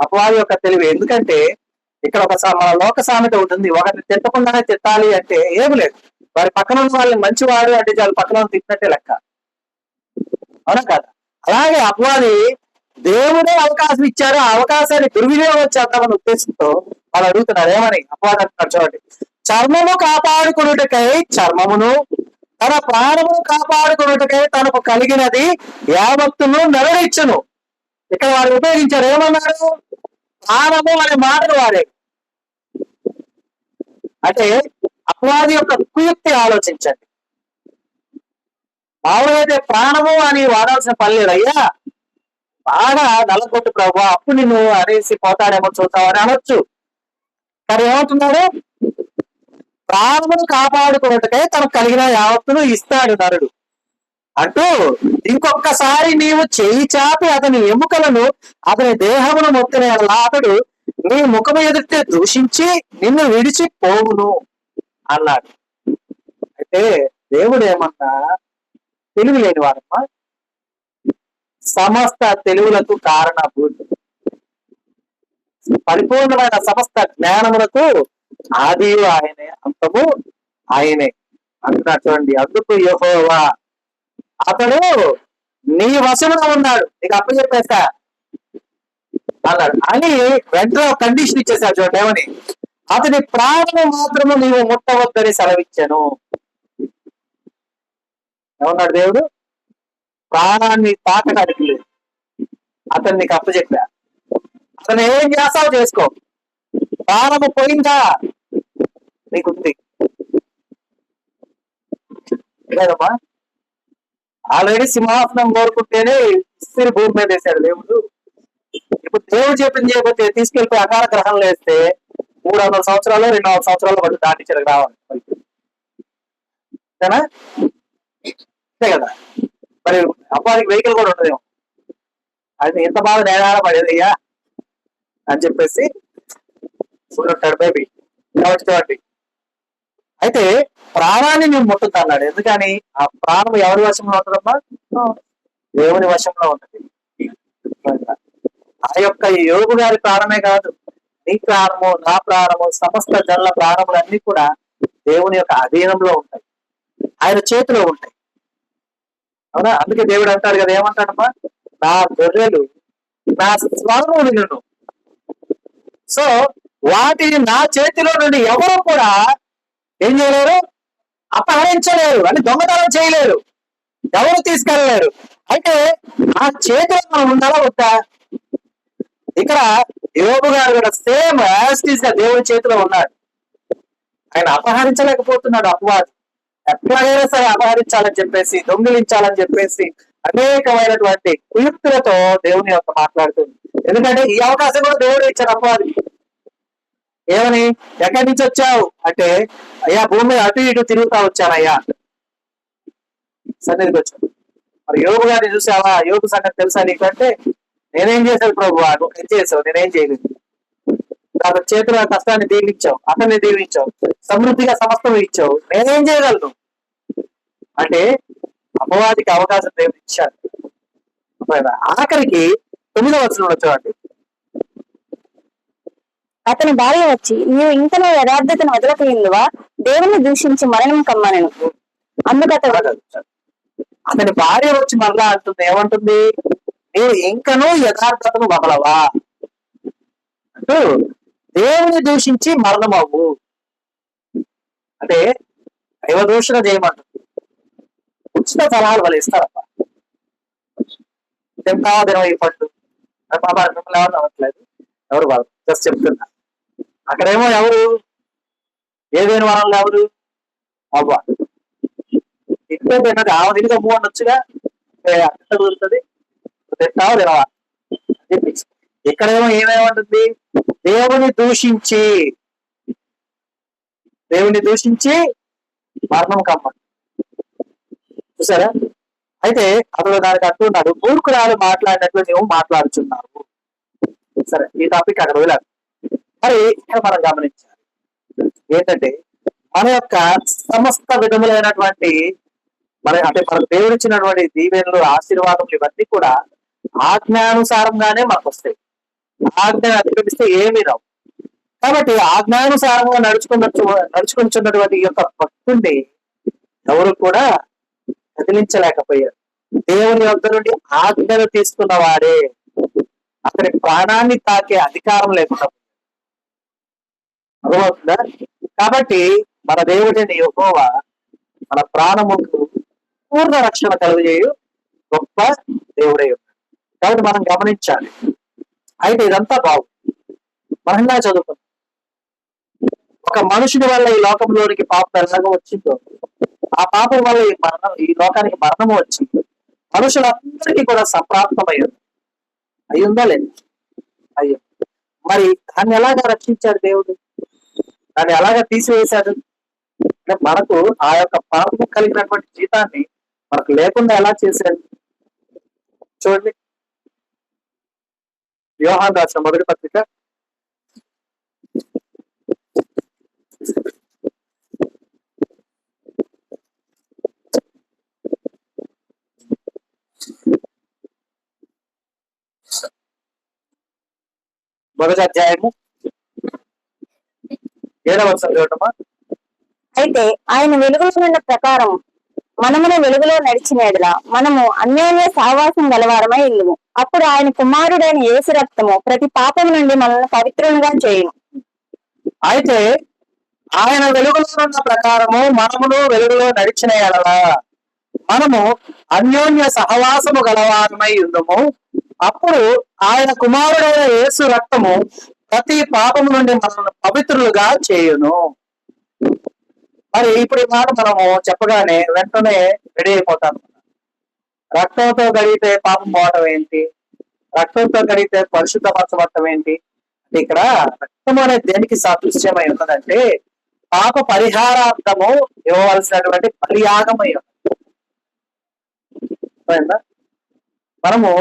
అపవాది యొక్క తెలివి, ఎందుకంటే ఇక్కడ మన లోక సామెత ఉంటుంది, ఒకరిని తిట్టకుండానే తిట్టాలి అంటే ఏమి లేదు. వారి పక్కన ఉన్న వాళ్ళని మంచివాడు అంటే చాలు, పక్కన తిట్టినట్టే లెక్క, అవునా కదా? అలాగే అపవాది దేవుడే అవకాశం ఇచ్చారు, ఆ అవకాశాన్ని దుర్వినియోగం చేద్దామని ఉద్దేశంతో వాళ్ళు అడుగుతున్నారు. ఏమని అపవాది అంటున్నారు చూడండి, చర్మము కాపాడుకున్నటకై చర్మమును, తన ప్రాణమును కాపాడుకున్నటకై తనకు కలిగినది యావత్తును నెరవేర్చును. ఇక్కడ వారు ఉపయోగించారు, ఏమన్నారు? ప్రాణము అనే మాటను వాడే. అంటే అపవాది యొక్క కుయుక్తి ఆలోచించండి. మామూలుగా అయితే ప్రాణము అని వాడాల్సిన పని లేదు. అయ్యా బాగా నల్లగొట్టు ప్రభు, అప్పుడు నిన్ను అనేసి పోతాడేమో చూద్దాం అని అనొచ్చు. కానీ ఏమంటున్నాడు? ప్రాణమును కాపాడుకున్నట్టుకై తనకు కలిగిన యావత్తును ఇస్తాడు నరుడు అంటూ, ఇంకొకసారి నీవు చేయి చాపి అతని ఎముకలను అతని దేహమును మొత్తిన అతడు నీ ముఖము ఎదుటే దూషించి నిన్ను విడిచి పోవును అన్నాడు. అయితే దేవుడు ఏమన్నా తెలివి లేని వాడమ్మా? సమస్త తెలివులకు కారణభూతి, పరిపూర్ణమైన సమస్త జ్ఞానములకు ఆది ఆయనే, అంతము ఆయనే అంటున్నాడు చూడండి. అందుకు యెహోవా అతడు నీ వశములో ఉన్నాడు, నీకు అప్పచెప్పేస్తా అన్నాడు అని వెంటనే కండిషన్ ఇచ్చేసాడు చూడండి. ఏమని? అతని ప్రాణము మాత్రము నీవు ముట్టవద్దని సెలవిచ్చాను. ఏమన్నాడు దేవుడు? ప్రాణాన్ని తాకడానికి లేదు, అతను నీకు అప్పచెప్పా, అతను ఏం చేస్తావు చేసుకో, ప్రాణము పోయిందా నీకుంది లేదమ్మా. ఆల్రెడీ సింహాసనం కోరుకుంటేనే ఇస్త్రీ భూమి మీద వేశాడు దేవుడు. ఇప్పుడు దేవుడు చెప్పింది చేయకపోతే తీసుకెళ్ళిపోయి అకాల గ్రహంలో వేస్తే 300 సంవత్సరాలు 200 సంవత్సరాలు పట్టు దాటించడానికి రావాలి అంతేనా? అంతే కదా. మరి అబ్బాయికి వెహికల్ కూడా ఉండదేమో, అది ఎంత బాగా నేరాడ పడేది అయ్యా అని చెప్పేసి చూడంటాడు బేబీ కాబట్టి. అయితే ప్రాణాన్ని నువ్వు ముట్టుతా అన్నాడు. ఎందుకని? ఆ ప్రాణం ఎవరి వశంలో ఉంటుందమ్మా? దేవుని వశంలో ఉంటుంది. ఆ యొక్క యోగు గారి ప్రాణమే కాదు, నీ ప్రాణము, నా ప్రాణము, సమస్త జనుల ప్రాణములన్నీ కూడా దేవుని యొక్క అధీనంలో ఉంటాయి, ఆయన చేతిలో ఉంటాయి, అవునా? అందుకే దేవుడు అంటాడు కదా, ఏమంటాడమ్మా? నా గొర్రెలు నా స్వరములను, సో వాటిని నా చేతిలో నుండి ఎవరు కూడా ఏం చేయలేరు, అపహరించలేరు, అని దొంగతనం చేయలేరు, ఎవరు తీసుకెళ్ళలేరు. అయితే ఆ చేతిలో మనం ఉండాలా వద్దా? ఇక్కడ యోబు గారు కూడా సేమ్ యాస్టీస్ గా దేవుడి చేతిలో ఉన్నాడు. ఆయన అపహరించలేకపోతున్నాడు. అపవాది ఎట్లాగైనా సరే అపహరించాలని చెప్పేసి, దొంగిలించాలని చెప్పేసి అనేకమైనటువంటి కుయుక్తులతో దేవుని యొక్క మాట్లాడుతుంది. ఎందుకంటే ఈ అవకాశం కూడా దేవుడు ఇచ్చాడు అపవాదికి. ఏమని? ఎక్కడి నుంచి వచ్చావు అంటే, అయ్యా భూమి మీద అటు ఇటు తిరుగుతా వచ్చానయ్యా, సన్నిధికి వచ్చాను. మరి యోగు గారిని చూసావా? యోగు సంగతి తెలుసా నీకు అంటే, నేనేం చేశాను ప్రభు, నువ్వు ఏం చేసావు, నేనేం చేయలేదు. అతని చేతిలో కష్టాన్ని దీవించావు, అతన్ని దీవించావు, సమృద్ధిగా సమస్తం ఇచ్చావు, నేనేం చేయగలను అంటే అపవాదికి అవకాశం దేవుడు ఇచ్చాడు. ఆఖరికి 9వ వచనంలో చూడండి, అతని భార్య వచ్చి, నీవు ఇంకనూ యథార్థతను వదలకపోయిందివా, దేవుని దూషించి మరణం కమ్మనను. అందుకు అతని భార్య వచ్చి మరలా అంటుంది, ఏమంటుంది? నీవు ఇంకనూ యథార్థతను వదలవా అంటూ దేవుని దూషించి మరణం అవ్వు అంటే దైవ దూషణ చేయమంటుంది. ఉచిత ఫలాలు వాళ్ళు ఇస్తారప్ప, తింటావా తినవా ఈ పండు పాప మిమ్మల్ని ఎవరు నవ్వట్లేదు, ఎవరు వాళ్ళు జస్ట్ చెప్తున్నా. అక్కడేమో ఎవరు ఏదైనా వాళ్ళలో ఎవరు అవ్వ ఇంట్లో తిన్నది ఆమె తిరిగి అమ్ము అనొచ్చుగా, అట్ట కుదురుతుంది, తింటావా తినవా అని చెప్పి ఇక్కడేమో ఏమేమంటుంది? దేవుని దూషించి మరణం కమ్మ. చూసారా? అయితే అతను దానికి అంటున్నాడు, మూర్ఖురాలు మాట్లాడినట్లు నువ్వు మాట్లాడుచున్నావు. సరే, ఈ టాపిక్ అక్కడ వెళ్ళాలి. మరి ఇక్కడ మనం గమనించాలి ఏంటంటే, మన యొక్క సమస్త విధములైనటువంటి మనకు దేవుడిచ్చినటువంటి దీవెనలు, ఆశీర్వాదములు ఇవన్నీ కూడా ఆజ్ఞానుసారంగానే మనకు వస్తాయి. ఆజ్ఞ అతిక్రమిస్తే ఏమీ రావు. కాబట్టి ఆజ్ఞానుసారంగా నడుచుకుంటున్నటువంటి ఈ యొక్క భక్తుడిని ఎవరు కూడా కదిలించలేకపోయారు. దేవుని వద్ద నుండి ఆజ్ఞలు తీసుకున్న వాడే అతని ప్రాణాన్ని తాకే అధికారం లేకుండా. అర్థమవుతుందా? కాబట్టి మన దేవుడిని యెహోవా మన ప్రాణముకు పూర్ణ రక్షణ కలుగజేయు గొప్ప దేవుడే ఉన్నాడు. కాబట్టి మనం గమనించాలి. అయితే ఇదంతా బాగుంది, మనంగా చదువుకుందాం. ఒక మనుషుని వల్ల ఈ లోకంలోనికి పాపం ఎలాగో వచ్చిందో, ఆ పాపం వల్ల ఈ లోకానికి మరణము వచ్చింది. మనుషులందరికీ కూడా సంప్రాప్తమయ్యింది. అయ్యిందా లేదు? అయ్యో, మరి దాన్ని ఎలాగా రక్షించాడు దేవుడు? దాన్ని ఎలాగా తీసివేశాడు? అంటే మనకు ఆ యొక్క పాపం కలిగినటువంటి జీతాన్ని మనకు లేకుండా ఎలా చేశాడు? చూడండి, యోహాను రాసిన మొదటి పత్రిక 1వ అధ్యాయము 7వ వచనం చూడటమా? అయితే ఆయన వెలుగులో ఉన్న ప్రకారం మనమును వెలుగులో నడిచిన ఎడల మనము అన్యోన్య సహవాసం గలవారమై ఉండుము. అప్పుడు ఆయన కుమారుడైన యేసు రక్తము ప్రతి పాపము నుండి మనల్ని పవిత్రులుగా చేయును. అయితే ఆయన వెలుగులో ఉన్న ప్రకారము మనమును వెలుగులో నడిచిన ఎడల మనము అన్యోన్య సహవాసము గలవారమై ఉండుము. అప్పుడు ఆయన కుమారుడైన యేసు రక్తము ప్రతి పాపము నుండి మనల్ని పవిత్రులుగా చేయును. మరి ఇప్పుడు ఈ మాట మనము చెప్పగానే వెంటనే రెడీ అయిపోతాం. రక్తంతో గడిగితే పాపం పోవటం ఏంటి? రక్తంతో గడిగితే పరిశుద్ధపరచబడటం ఏంటి? ఇక్కడ రక్తం అనేది దేనికి సాదృశ్యమై ఉన్నదంటే, పాప పరిహారార్థము ఇవ్వవలసినటువంటి బలియాగమై ఉన్నది. మనము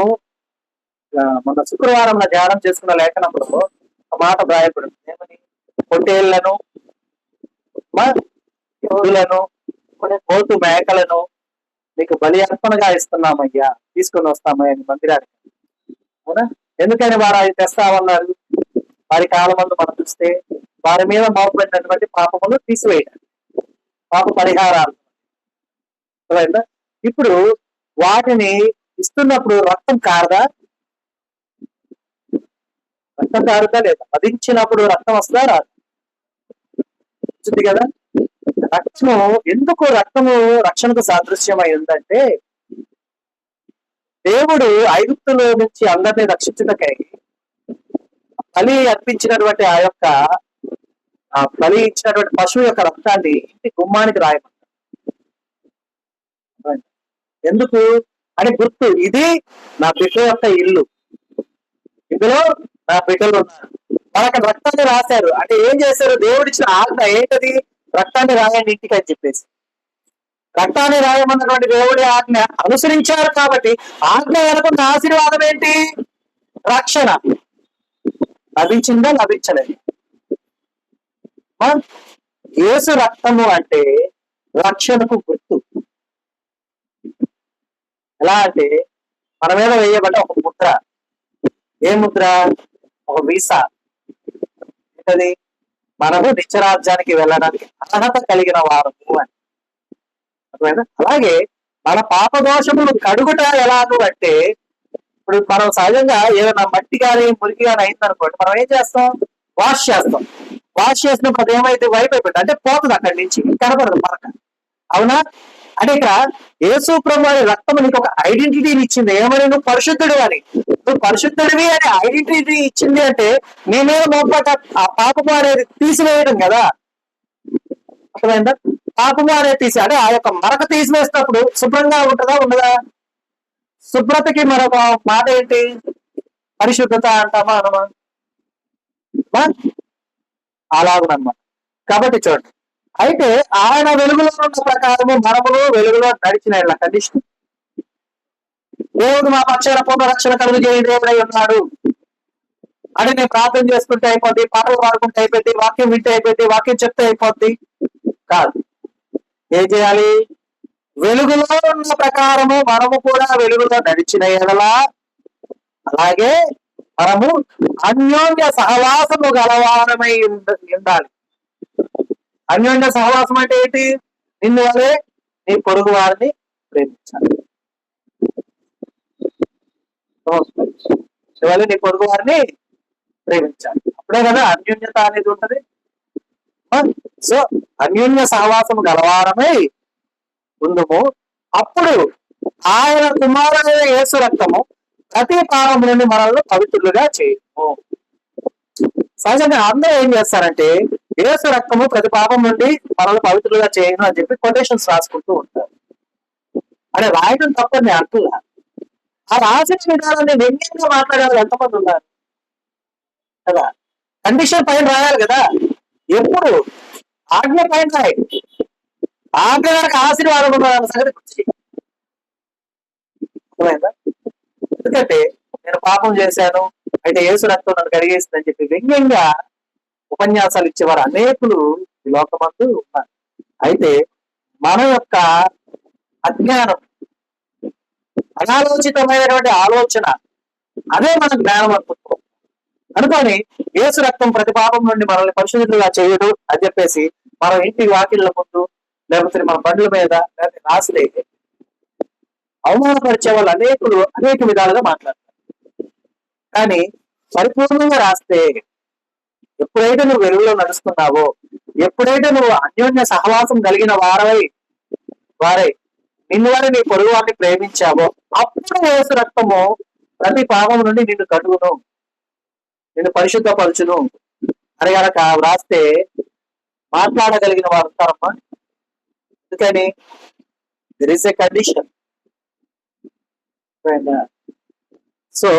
మన శుక్రవారం ధ్యానం చేసుకున్న లేఖనంలో ఒక మాట వ్రాయబడింది. ఏమని? పొట్టేళ్లను, ఎద్దులను, కోతు మేకలను నీకు బలి అర్పణగా ఇస్తున్నామయ్యా, తీసుకొని వస్తామయ్యా మందిరానికి. అవునా? ఎందుకని వారు అది తెస్తామన్నారు? వారి కాలమందు మనం చూస్తే వారి మీద మోపబడినటువంటి పాపములు తీసివేయడం, పాప పరిహారాలు. ఇప్పుడు వాటిని ఇస్తున్నప్పుడు రక్తం కారదా? రక్తం కారుదా లేదా? వధించినప్పుడు రక్తం వస్తుందా రాదు? వచ్చింది కదా. రక్తము ఎందుకు రక్తము రక్షణకు సాదృశ్యమై ఉందంటే, దేవుడు ఐగుప్తులో నుంచి అందరినీ రక్షించుటకై బలి అర్పించినటువంటి ఆ బలి ఇచ్చినటువంటి పశువు యొక్క రక్తాన్ని ఇంటి గుమ్మానికి రాయమంటారు. ఎందుకు అని గుర్తు, ఇది నా బిడ్డ యొక్క ఇల్లు, ఇందులో నా బిడ్డలు ఉన్నారు. మనకు రక్తాన్ని రాశారు అంటే ఏం చేశారు? దేవుడిచ్చిన ఆజ్ఞ ఏంటది? రక్తాన్ని రాయండి ఇంటికి అని చెప్పేసి. రక్తాన్ని రాయమన్నటువంటి దేవుడి ఆజ్ఞ అనుసరించారు. కాబట్టి ఆజ్ఞ వెనుకున్న ఆశీర్వాదం ఏంటి? రక్షణ. లభించిందా? లభించలేదు. యేసు రక్తము అంటే రక్షణకు గుర్తు. ఎలా అంటే, మన మీద వేయబడ్డ ఒక ముద్ర. ఏ ముద్ర? ఒక వీసా. ఏంటది? మనము నిత్యరాజ్యానికి వెళ్ళడానికి అర్హత కలిగిన వారము అని. అలాగే మన పాపదోషములు కడుగుట ఎలాగూ అంటే, ఇప్పుడు మనం సహజంగా ఏదైనా మట్టి కానీ మురికి కానీ అయిందనుకోండి, మనం ఏం చేస్తాం? వాష్ చేస్తాం. వాష్ చేసినప్పుడు అది ఏమైతే వైపు అయిపోయింది అంటే పోతుంది, అక్కడి నుంచి కనపడదు మరక. అవునా? అంటే ఇక్కడ యేసు ప్రభు అనే రక్తం నీకు ఒక ఐడెంటిటీని ఇచ్చింది. ఏమని? నువ్వు పరిశుద్ధుడు అని. నువ్వు పరిశుద్ధుడివి అనే ఐడెంటిటీ ఇచ్చింది అంటే నీ మీద మోపట ఆ పాపము అనేది తీసివేయడం కదా. అర్థమైందా? పాపము అనేది అంటే ఆ యొక్క మరక తీసివేసినప్పుడు శుభ్రంగా ఉంటుందా ఉండదా? శుభ్రతకి మరొక మాట ఏంటి? పరిశుద్ధత అంటామా అనమా? అలాగునమాట. కాబట్టి చూడండి, అయితే ఆయన వెలుగులో ఉన్న ప్రకారము మనమును వెలుగులో నడిచిన కండిషన్. దేవుడు మా పక్షాన పునరక్షణ కలుగు చేయ దేవుడై ఉన్నాడు అని నేను ప్రార్థన చేసుకుంటే అయిపోద్ది, పాటలు పాడుకుంటే అయిపోద్ది, వాక్యం వింటే అయిపోద్ది, వాక్యం చెప్తే అయిపోద్ది కాదు. ఏం చేయాలి? వెలుగులో ఉన్న ప్రకారము మనము కూడా వెలుగులో నడిచిన ఎడలా అలాగే మనము అన్యోన్య సహవాసము గలవారమై ఉండాలి. అన్యోన్య సహవాసం అంటే ఏంటి? నిన్ను వలే నీ పొరుగు వారిని ప్రేమించాలి. వలే నీ పొరుగు వారిని ప్రేమించాలి. అప్పుడే కదా అన్యోన్యత అనేది ఉంటది. సో అన్యోన్య సహవాసము గలవారమై ఉందుము, అప్పుడు ఆయన కుమారుడైన యేసు రక్తము ప్రతి పాపం నుండి మనల్ని పవిత్రులుగా చేయము. సహజంగా అందరూ ఏం చేస్తారంటే యేసు రక్తము ప్రతి పాపం నుండి మనల్ని పవిత్రులుగా చేయను అని చెప్పి కొటేషన్స్ రాసుకుంటూ ఉంటారు. అని రాయడం తప్పని నేను అంటున్నా. ఆ రాసిన విధానాన్ని వ్యంగ్యంగా మాట్లాడాలి ఎంతమంది ఉన్నారు కదా. కండిషన్ పైన రాయాలి కదా. ఎప్పుడు ఆజ్ఞ పైన రాయి, ఆజ్ఞ గారికి ఆశీర్వాదం ఉండాలన్న సంగతి గుర్తు. అర్థమైందా? ఎందుకంటే నేను పాపం చేశాను అయితే యేసు రక్తం నన్ను కడిగేసిందని చెప్పి వ్యంగ్యంగా ఉపన్యాసాలు ఇచ్చేవారు అనేకులు ఈ లోకమందు ఉన్నారు. అయితే మన యొక్క అజ్ఞానం, అనాలోచితమైనటువంటి ఆలోచన అదే మన జ్ఞానం అనుకుంటాం అనుకొని యేసు రక్తం ప్రతి పాపం నుండి మనల్ని పరిశుద్ధులుగా చేయడు అని చెప్పేసి మనం ఇంటి వాకిళ్ళ ముందు లేకపోతే మన బండ్ల మీద లేకపోతే రాస్తే అవమానపరిచే వాళ్ళు అనేకులు అనేక విధాలుగా మాట్లాడతారు. కానీ పరిపూర్ణంగా రాస్తే ఎప్పుడైతే నువ్వు వెలుగులో నడుస్తున్నావో, ఎప్పుడైతే నువ్వు అన్యోన్య సహవాసం కలిగిన వారై నిన్ను వారి నీ పొరుగు వారిని ప్రేమించావో, అప్పుడు యేసు రక్తము ప్రతి పాపం నుండి నిన్ను కడుగును, నిన్ను పరిశుద్ధపరచును అని గనక వ్రాస్తే మాట్లాడగలిగిన వారు ఉంటారమ్మా. ఎందుకని there is a condition. So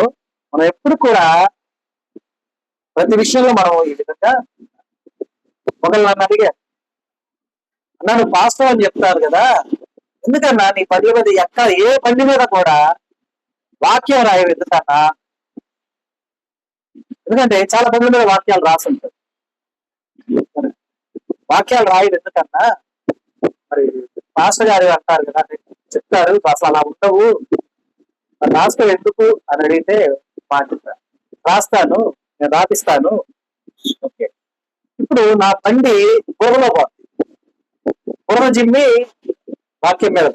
మనం ఎప్పుడు కూడా ప్రతి విషయంలో మనం ఈ విధంగా ఒకళ్ళు నన్ను అడిగారు, నన్ను పాస్టర్ అని చెప్తారు కదా, ఎందుకన్నా నీ బండి మీద ఎక్కడ ఏ బండి మీద కూడా వాక్యం రాయవు ఎందుకన్నా? ఎందుకంటే చాలా బండ్ల మీద వాక్యాలు రాసి ఉంటాయి. వాక్యాలు రాయదు ఎందుకన్నా? మరి పాస్టర్ గారు అంటారు కదా, చెప్తారు అసలు అలా ఉండవు, రాస్తావు ఎందుకు అని అడిగితే మాట రాస్తాను, నేను రాపిస్తాను. ఓకే, ఇప్పుడు నా బండి బుర్రలో పోతుంది, బుర్ర జిమ్మి వాక్యం మీద.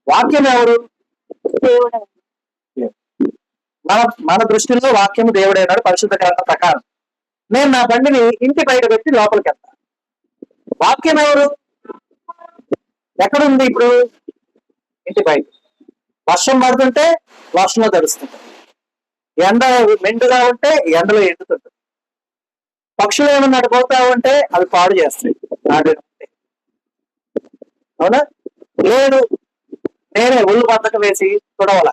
వాక్యం ఎవరు? దేవుడు. మన దృష్టిలో వాక్యము దేవుడైనాడు పరిశుద్ధ గ్రంథం ప్రకారం. నేను నా బండిని ఇంటి బయట పెట్టి లోపలికి వెళ్తాను. వాక్యం ఎవరు? ఎక్కడుంది ఇప్పుడు? ఇంటి బయట. వర్షం పడుతుంటే వర్షంలో తడుస్తుంది, ఎండ మెండుగా ఉంటే ఎండలో ఎండుతుంటుంది, పక్షులు ఏమన్నా నడిపోతా ఉంటే అవి పాడు చేస్తాయి అవునా? లేదు నేనే ఒళ్ళు బద్దకం వేసి చూడవాల.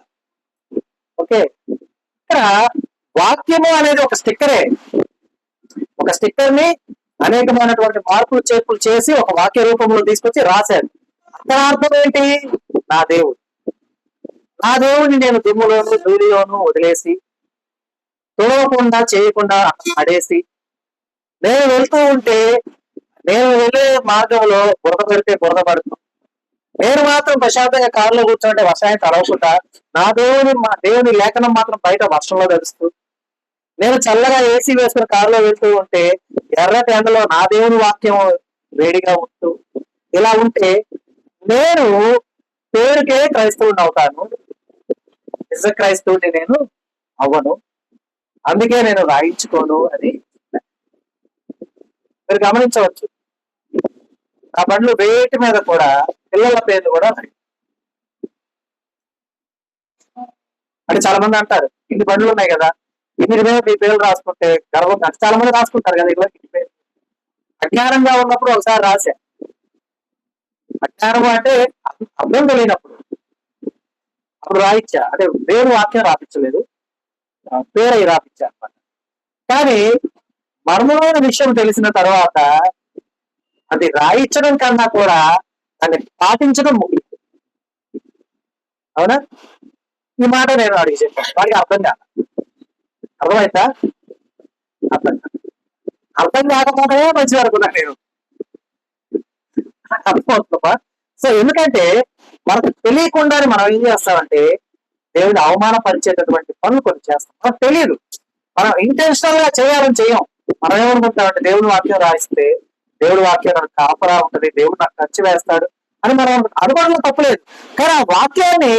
ఓకే, ఇక్కడ వాక్యము అనేది ఒక స్టిక్కరే. ఒక స్టిక్కర్ ని అనేకమైనటువంటి మార్పులు చేర్పులు చేసి ఒక వాక్య రూపంలో తీసుకొచ్చి రాశాడు. అక్కడ అర్థం ఏంటి? నా దేవుడు, నా దేవుడిని నేను దుమ్ములోను ధూళిలోను వదిలేసి తొడవకుండా చేయకుండా పడేసి నేను వెళ్తూ ఉంటే నేను వెళ్ళే మార్గంలో బురద పెడితే బురద పడుతుంది, నేను మాత్రం ప్రశాంతంగా కారులో కూర్చుంటే వర్షాన్ని తడవకుండా నా దేవుని లేఖనం మాత్రం బయట వర్షంలో తడుస్తూ, నేను చల్లగా ఏసీ వేసుకుని కారులో వెళ్తూ ఉంటే ఎర్రటి ఎండలో నా దేవుని వాక్యం వేడిగా ఉంటూ, ఇలా ఉంటే నేను పేరుకే క్రైస్తవుని అవుతాను, నిజ క్రైస్తవుని నేను అవ్వను, అందుకే నేను రాయించుకోను అని మీరు గమనించవచ్చు. ఆ బండ్లు వేటి మీద కూడా పిల్లల పేర్లు కూడా అంటే చాలా మంది అంటారు ఇన్ని బండ్లు ఉన్నాయి కదా, ఇన్ని మీద మీ పేర్లు రాసుకుంటే గర్వం. అంటే చాలా మంది రాసుకుంటారు కదా ఇలా ఇంటి పేరు. అజ్ఞానంగా ఉన్నప్పుడు ఒకసారి రాశా. అజ్ఞానం అంటే అర్థం తెలియనప్పుడు అప్పుడు రాయించా. అంటే దేవుని వాక్యం రాపించలేదు, పేరై రాపించారు అన్నమాట. కానీ మర్మమైన విషయం తెలిసిన తర్వాత అది రాయించడం కన్నా కూడా దాన్ని పాటించడం ముఖ్యం. అవునా? ఈ మాట నేను అడిగి చెప్పాను, వాడికి అర్థం కాదు. అర్థమైందా? అర్థం కాదు. అర్థం కాకపోతే మంచిది అనుకున్నా నేను. అర్థమవుతుందా? సో ఎందుకంటే మనకు తెలియకుండానే మనం ఏం చేస్తామంటే దేవుని అవమానపరిచేటటువంటి పనులు కొన్ని చేస్తాం. మనకు తెలియదు, మనం ఇంటెన్షనల్ గా చేయాలని చేయం. మనం ఏమనుకుంటామంటే దేవుని వాక్యం రాయిస్తే దేవుడి వాక్యం నాకు కాపరా ఉంటది, దేవుడు నాకు ఖర్చు వేస్తాడు అని మనం అనుకోవడంలో తప్పులేదు. కానీ ఆ వాక్యాన్ని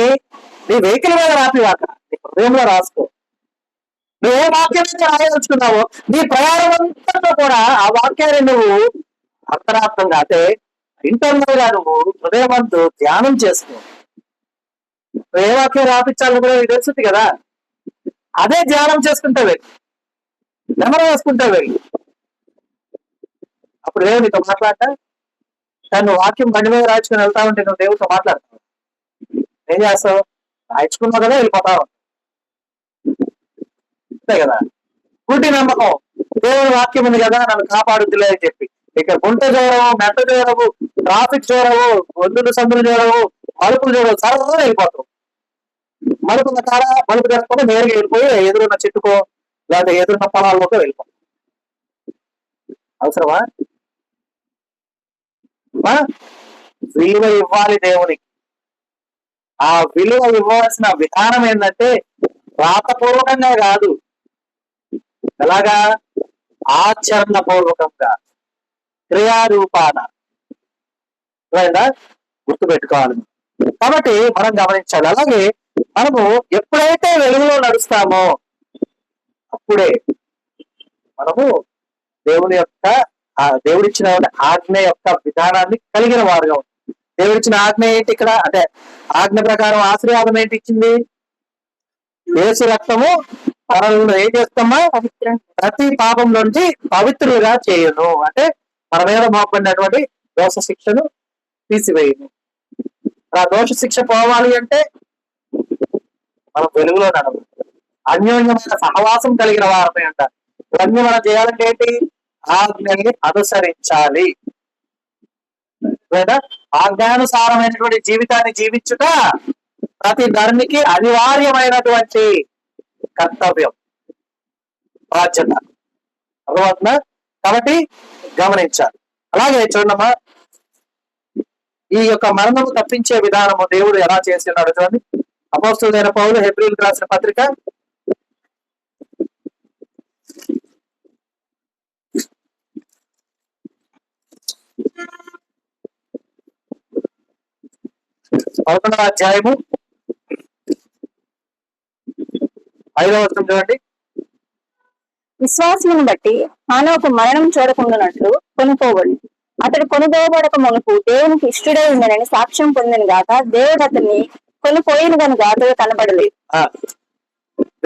నీ వెహికల్ మీద రాపివాక నీ హృదయంలో రాసుకో. నువ్వు ఏ వాక్యం మీద రాయదలుచుకున్నావో నీ ప్రయాణం అంతా కూడా ఆ వాక్యాన్ని నువ్వు అంతరార్థంగా అంటే ఇంటర్నల్ గా నువ్వు హృదయవంతు ధ్యానం చేసుకో. ఏ వాక్యం రాపించాలని కూడా నీకు తెలుస్తుంది కదా, అదే ధ్యానం చేసుకుంటా వెళ్ళి, నెమరు వేసుకుంటా వెళ్ళి. అప్పుడు దేవుడు నీతో మాట్లాడతా. కానీ నువ్వు వాక్యం బండి మీద రాయించుకుని వెళ్తా ఉంటే నువ్వు దేవుడితో మాట్లాడతావు. ఏం చేస్తావు? రాయించుకున్నావు కదా, వెళ్ళిపోతావు. అంతే కదా. గుడ్డి నమ్మకం, దేవుడి వాక్యం ఉంది కదా నన్ను కాపాడుద్దులే అని చెప్పి ఇక గుంట చూడవు, మెట్ట చూడవు, ట్రాఫిక్ చూడవు, ఒడ్డులు సందులు చూడవు, మలుపులు చూడవు, సరదా వెళ్ళిపోతావు. మలుపున్న కాడ మలుపు తెచ్చుకొని నేరుగా వెళ్ళిపోయి ఎదురున్న చెట్టుకో లేదా ఎదురున్న పొలాల్లోకి వెళ్ళిపోతాం. అవసరమా? విలువ ఇవ్వాలి దేవునికి. ఆ విలువ ఇవ్వాల్సిన విధానం ఏంటంటే రాతపూర్వకంగా కాదు, ఎలాగా? ఆచరణ పూర్వకంగా, క్రియారూపాన. గుర్తు పెట్టుకోవాలి. కాబట్టి మనం గమనించాలి. అలాగే మనము ఎప్పుడైతే వెలుగులో నడుస్తామో అప్పుడే మనము దేవుని యొక్క దేవుడిచ్చిన ఆజ్ఞ యొక్క విధానాన్ని కలిగిన వారుగా ఉంటాం. దేవుడిచ్చిన ఆజ్ఞ ఏంటి ఇక్కడ అంటే ఆజ్ఞ ప్రకారం ఆశీర్వాదం ఏంటి ఇచ్చింది? యేసు రక్తము మనల్ని ఏం చేస్తామా? ప్రతి పాపం నుంచి పవిత్రులుగా చేయను అంటే మన మీద మోపడినటువంటి దోష శిక్షను తీసివేయను. ఆ దోష శిక్ష పోవాలి అంటే మనం వెలుగులో నడవాలి, అన్యోన్యమైన సహవాసం కలిగిన వారమే అంటారు. ఇవన్నీ మనం చేయాలంటే ఏంటి? ఆజ్ఞని అనుసరించాలి. లేదా ఆజ్ఞానుసారమైనటువంటి జీవితాన్ని జీవించుట ప్రతి ధర్మికి అనివార్యమైనటువంటి కర్తవ్యం, బాధ్యత. అర్థమవుతుందా? కాబట్టి గమనించాలి. అలాగే చూడమ్మా, ఈ యొక్క మరణము తప్పించే విధానము దేవుడు ఎలా చేసి ఉన్నాడు చూడండి. అపోస్తలుడైన పౌలు హెబ్రీయులకు రాసిన పత్రిక 11వ అధ్యాయము 5వ వచనం చూడండి. విశ్వాసమును బట్టి హానోకు మరణం చూడకుండానట్లు కొనుక్కోబడి అతడు కొనుగోబడక మునుపు దేవునికి ఇష్టడై ఉందని సాక్ష్యం పొందిన గాక దేవుడు అతన్ని కొనుపోయిన కనుక అతడు కనబడలేదు.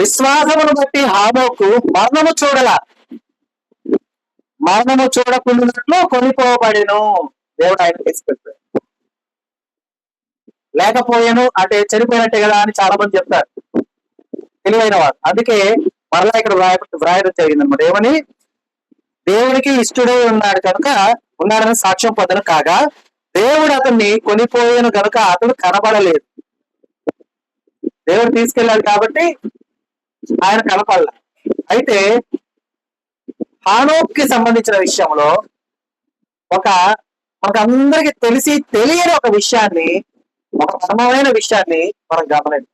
విశ్వాసమును బట్టి హానోకు మరణము చూడల, మరణము చూడకుండానట్లు కొనిపోబడిను. దేవుడు ఆయన తీసుకెళ్తాడు. లేకపోయాను అంటే చనిపోయినట్టే కదా అని చాలా మంది చెప్తారు, తెలివైన వారు. అందుకే మరలా ఇక్కడ వ్రాయడం జరిగింది అనమాట. ఏమని? దేవునికి ఇష్టడై ఉన్నాడు కనుక ఉన్నాడని సాక్ష్యం పొందను కాగా దేవుడు అతన్ని కొనిపోయాను కనుక అతడు కనబడలేదు. దేవుడు తీసుకెళ్ళాడు కాబట్టి ఆయన కనపడాల. అయితే హానోక్కి సంబంధించిన విషయంలో మనకందరికి తెలియని ఒక విషయాన్ని, ఒక పరమమైన విషయాన్ని మనం గమనిద్దాం.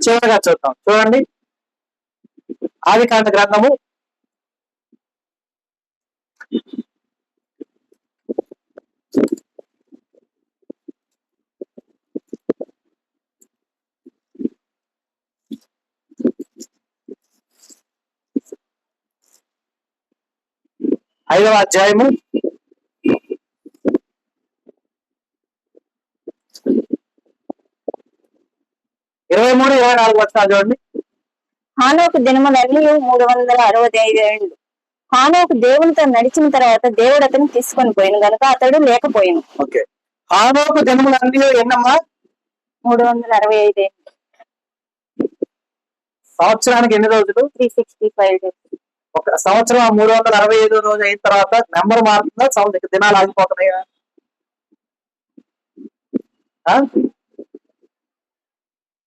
చివరిగా చూద్దాం. చూడండి, ఆదికాండ గ్రంథము 5వ అధ్యాయము 23-24 వచనాలు చూడండి. హానోకు దినములన్నీ 365 ఏళ్ళు. హానోకు దేవునితో నడిచిన తర్వాత దేవుడు అతన్ని తీసుకొని పోయిన కనుక అతడు లేకపోయాను. ఓకే, హానోకు దినములన్నీ ఎన్నమ్మా? 365 ఏళ్ళు. సంవత్సరానికి ఎన్ని రోజులు? 365 days. ఒక సంవత్సరం 365 రోజు అయిన తర్వాత నెంబర్ మారుతుందా? దినాలు ఆగిపోతున్నాయా?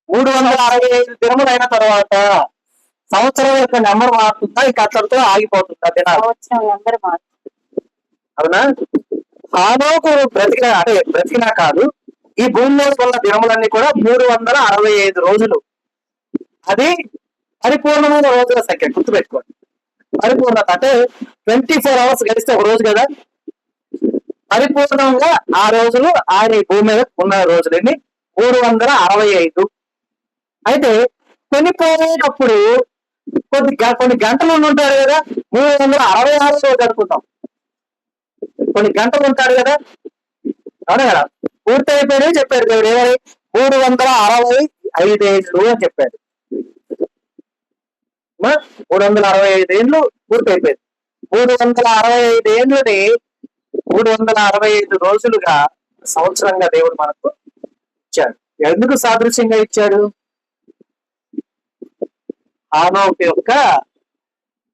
365 దినములు అయిన తర్వాత సంవత్సరం యొక్క నెంబర్ మారుతుందా? ఇంకా అక్కడితో ఆగిపోతుందా దినాలు? సంవత్సరం నెంబర్ మారుతుంది. అవునా? హానోకు బ్రతికినా కాదు, ఈ భూమి మీద ఉన్న దినములన్నీ కూడా 365 రోజులు. అది పరిపూర్ణమైన రోజుల సంఖ్య, గుర్తుపెట్టుకోండి. పరిపూర్ణత అంటే 24 hours గడిస్తే ఒక రోజు కదా. పరిపూర్ణంగా ఆ రోజులు ఆయన ఈ భూమి మీద ఉన్న రోజులని 365. అయితే కొనిపోయేటప్పుడు కొన్ని గంటలు ఉంటాడు కదా, 366 రోజు అనుకుంటాం. కొన్ని గంటలు ఉంటాడు కదా, అవునా కదా? పూర్తి అయిపోయినాయి చెప్పాడు దేవుడు. ఏమని? 365 ఏళ్ళు అని చెప్పాడు. 365 ఏళ్ళు పూర్తి అయిపోయింది. 365 ఏళ్ళని 365 రోజులుగా సంవత్సరంగా దేవుడు మనకు ఇచ్చాడు. ఎందుకు సాదృశ్యంగా ఇచ్చాడు? హానోకు యొక్క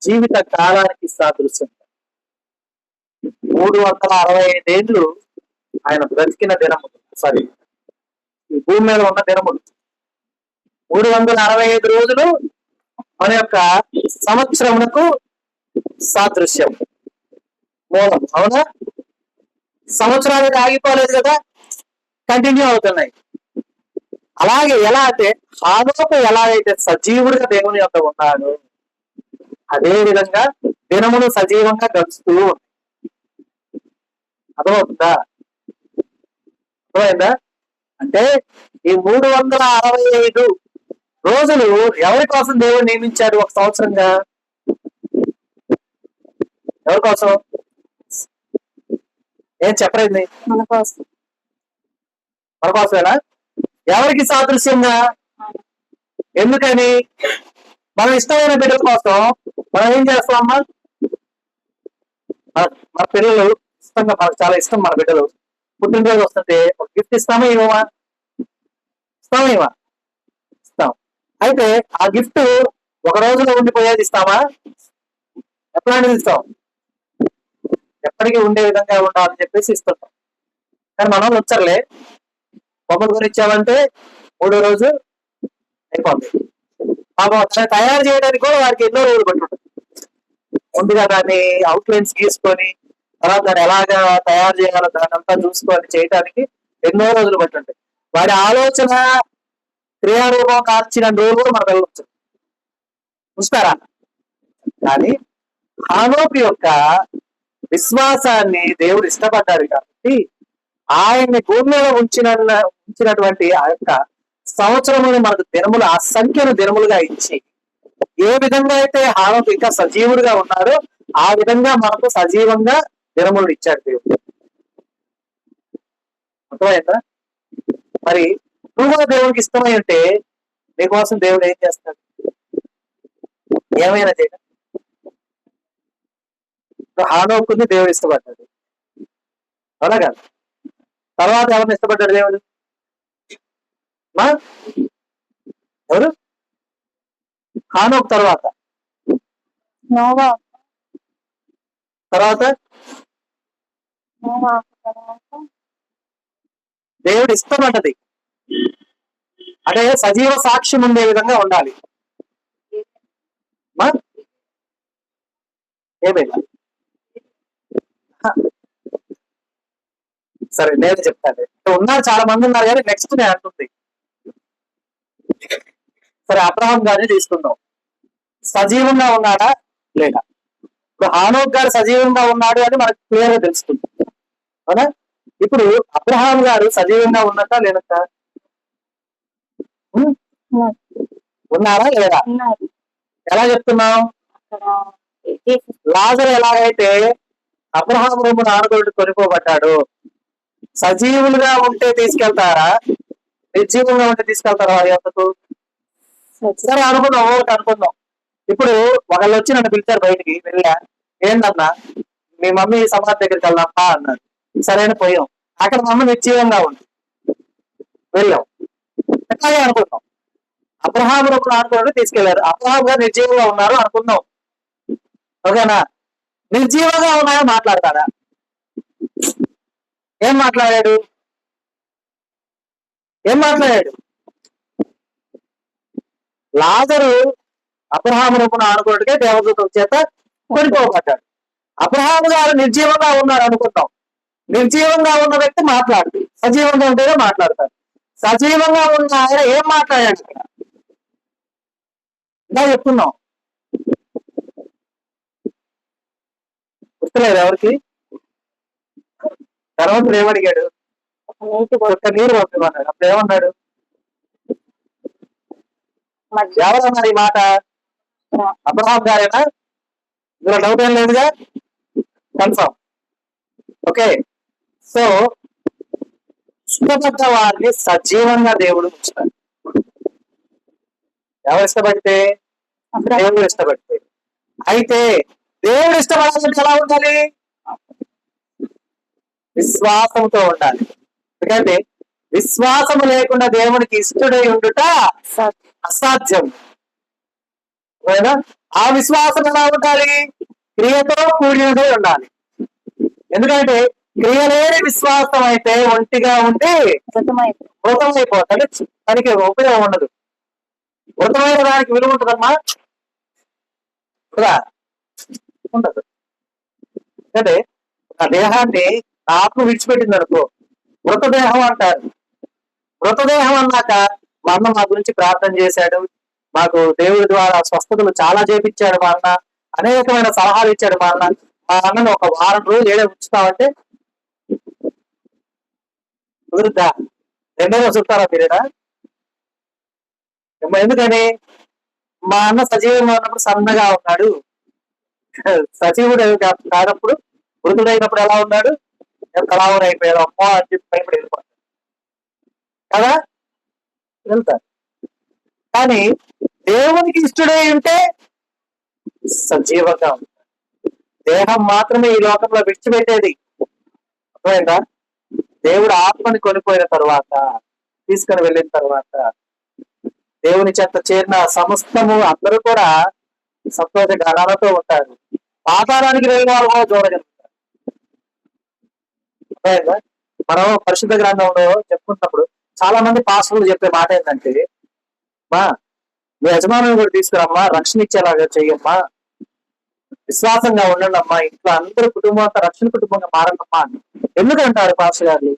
జీవిత కాలానికి సాదృశ్యంగా. 365 ఏళ్ళు ఆయన బ్రతికిన దినములు, ఈ భూమి మీద ఉన్న దినములు. 365 రోజులు మన యొక్క సంవత్సరమునకు సాదృశ్యం, మూలం. అవునా? సంవత్సరానికి ఆగిపోలేదు కదా, కంటిన్యూ అవుతున్నాయి. అలాగే ఎలా అంటే హానోకు ఎలాగైతే సజీవుడిగా దేవుని యొక్క ఉన్నాడు, అదే విధంగా దినములు సజీవంగా గడుస్తూ ఉన్నాయి. అర్థమవుతుందా? అర్థమైందా? అంటే ఈ 365 రోజులు ఎవరి కోసం దేవుడు నియమించాడు ఒక సంవత్సరంగా? ఎవరి కోసం? ఏం చెప్పలేదు? మన కోసం. మన కోసమేనా? ఎవరికి సాదృశ్యంగా? ఎందుకని? మనం ఇష్టమైన బిడ్డల కోసం మనం ఏం చేస్తామమ్మా? మన పిల్లలు ఇష్టంగా, మనకు చాలా ఇష్టం మన బిడ్డలు, పుట్టినరోజు వస్తుంటే ఒక గిఫ్ట్ ఇస్తామా ఇవ్వమా? ఇస్తాం. అయితే ఆ గిఫ్ట్ ఒక రోజులో ఉండిపోయేది ఇస్తామా? ఎట్లాంటిది ఇస్తాం? ఎప్పటికీ ఉండే విధంగా ఉండాలని చెప్పేసి ఇస్తుంటాం. కానీ మనం వచ్చర్లే, బొమ్మలు కొని ఇచ్చామంటే 3వ రోజు అయిపోతుంది. పాపం తయారు చేయడానికి కూడా వారికి ఎన్నో రోజులు పట్టుంటుంది. ముందుగా దాన్ని అవుట్లైన్స్ గీసుకొని తర్వాత దాన్ని ఎలాగా తయారు చేయాలో దాన్ని అంతా చూసుకొని చేయడానికి ఎన్నో రోజులు పట్టుంటాయి. వారి ఆలోచన క్రియారూపం కార్చిన రోజులు కూడా మన పిల్లలు చూస్తారా? కానీ హానోకు యొక్క విశ్వాసాన్ని దేవుడు ఇష్టపడ్డాడు కాబట్టి ఆయన్ని భూమి మీద ఉంచినటువంటి ఆ యొక్క సంవత్సరములు మనకు దినములు, ఆ సంఖ్యను దినములుగా ఇచ్చి, ఏ విధంగా అయితే హానోకు ఇంకా సజీవుడిగా ఉన్నాడో ఆ విధంగా మనకు సజీవంగా దినములు ఇచ్చాడు దేవుడు. అర్థమైందా? మరి నువ్వు కూడా దేవుడికి ఇష్టమై ఉంటే నీకోసం దేవుడు ఏం చేస్తాడు? ఏమైనా చేయడం. హానోకుని దేవుడు ఇష్టపడ్డాడు, అవునా కదా? తర్వాత ఎవరిని ఇష్టపడ్డాడు దేవుడు? ఎవరు? హానోకు తర్వాత నోవా. తర్వాత దేవుడు ఇష్టపడ్డది అంటే సజీవ సాక్ష్యం ఉండే విధంగా ఉండాలి. ఏమైనా సరే నేను చెప్తాను. ఉన్నారు, చాలా మంది ఉన్నారు, కానీ నెక్స్ట్ నేను అంటుంది. సరే, అబ్రహాం గారిని తీసుకుందాం. సజీవంగా ఉన్నాడా లేదా? ఇప్పుడు హానోక్ గారు సజీవంగా ఉన్నాడు అని మనకు క్లియర్ గా తెలుస్తుంది, అవునా? ఇప్పుడు అబ్రహాం గారు సజీవంగా ఉన్నట్ట లేనట్ట? ఉన్నారా లేదా? ఎలా చెప్తున్నాం? లాజరు ఎలాగైతే అబ్రహాం రూమును ఆనగొడ్డు కొనుక్కోబడ్డాడు, సజీవులుగా ఉంటే తీసుకెళ్తారా, నిర్జీవంగా ఉంటే తీసుకెళ్తారా వారి యొక్కకు? సరే అనుకుందాం, ఒకటి అనుకుందాం. ఇప్పుడు ఒకళ్ళు వచ్చి నన్ను పిలిచారు, బయటికి వెళ్ళా. ఏంటన్నా, మీ మమ్మీ సమాధి దగ్గరికి వెళ్దాంపా అన్నారు. సరైన పోయాం. అక్కడ మా అమ్మ నిర్జీవంగా ఉంది, వెళ్ళాం. ఎట్లాగే అనుకుందాం. అబ్రహాము అనుకుని తీసుకెళ్లారు. అబ్రహాం గారు నిర్జీవంగా ఉన్నారు అనుకుందాం, ఓకేనా? నిర్జీవంగా ఉన్నాయో మాట్లాడతాడా? ఏం మాట్లాడాడు? లాజరు అబ్రహాము అనుకున్నట్టుగా దేవదూతం చేత కొనిపోబడ్డాడు. అబ్రహాము గారు నిర్జీవంగా ఉన్నారు అనుకుందాం. నిర్జీవంగా ఉన్న వ్యక్తి మాట్లాడు, సజీవంగా ఉంటేనే మాట్లాడతాడు. సజీవంగా ఉన్న ఆయన ఏం మాట్లాడాడు? ఇలా చెప్తున్నాం, గుర్తులేదు ఎవరికి? ధనవంతుడు ఏమడిగాడు? ఒక్క నీరు పంపిమన్నాడు. అప్పుడు ఏమన్నాడు? ఎవరన్నారు ఈ మాట? అబ్రహాం గారేనా? ఇందులో డౌట్ ఏం లేదుగా, కన్ఫర్మ్. ఓకే, సో ఇష్టపడ్డ వారిని సజీవంగా దేవుడు ఉంచుతాడు. ఎవరు ఇష్టపడితే? దేవుడు ఇష్టపడితే. అయితే దేవుడు ఇష్టపడాలంటే ఎలా ఉండాలి? విశ్వాసంతో ఉండాలి. ఎందుకంటే విశ్వాసము లేకుండా దేవునికి ఇష్టడై ఉండుట అసాధ్యం. ఆ విశ్వాసం ఎలా ఉండాలి? క్రియతో కూడినదై ఉండాలి. ఎందుకంటే క్రియలేని విశ్వాసం అయితే ఒంటిగా ఉండి మృతమైపోతుంది, దానికి ఉపయోగం ఉండదు. మృతమైన దానికి విలువ ఉంటుందమ్మా? ఉండదు. అంటే ఆ దేహాన్ని ఆత్మ విడిచిపెట్టింది అనుకో, మృతదేహం అంటారు. మృతదేహం అన్నాక మా అన్న మా గురించి ప్రార్థన చేశాడు, మాకు దేవుడి ద్వారా స్వస్థతలు చాలా చేపించాడు, మా అన్న అనేకమైన సలహాలు ఇచ్చాడు. మా అన్నను ఒక వారం రోజులు ఏడే ఉంచుతామంటే కుదురుద్దా? రెండో రోజు ఉంటారా మీరేనా? ఎందుకని? మా అన్న సజీవంగా ఉన్నప్పుడు సన్నగా ఉన్నాడు, సజీవుడు కానప్పుడు మృతుడైనప్పుడు ఎలా ఉన్నాడు? కళావుడు అయిపోయాడు, అమ్మో అని చెప్పి భయపడి వెళ్ళిపోతాడు కదా, వెళ్తారు. కానీ దేవునికి ఇష్టడై ఉంటే సజీవంగా ఉంటాడు. దేహం మాత్రమే ఈ లోకంలో విడిచిపెట్టేది, అర్థమైందా? దేవుడు ఆత్మని కొనిపోయిన తర్వాత, తీసుకుని వెళ్ళిన తర్వాత దేవుని చెంత చేరిన సమస్తము అందరూ కూడా సంతోష గానాలతో ఉంటారు. పాతాళానికి వెళ్ళిన వాళ్ళు కూడా చూడగలుగుతారు. అర్థమైందా? మనం పరిశుద్ధ గ్రంథంలో చెప్పుకున్నప్పుడు చాలా మంది పాస్టర్లు చెప్పే మాట ఏంటంటే, మా మీ యజమానులు కూడా తీసుకురమ్మా, రక్షణ ఇచ్చేలాగా చెయ్యమ్మా, విశ్వాసంగా ఉండండి అమ్మా, ఇంట్లో అందరూ కుటుంబం అంతా రక్షణ కుటుంబంగా మారండమ్మా అని. ఎందుకంటారు పాస్టర్ గారు?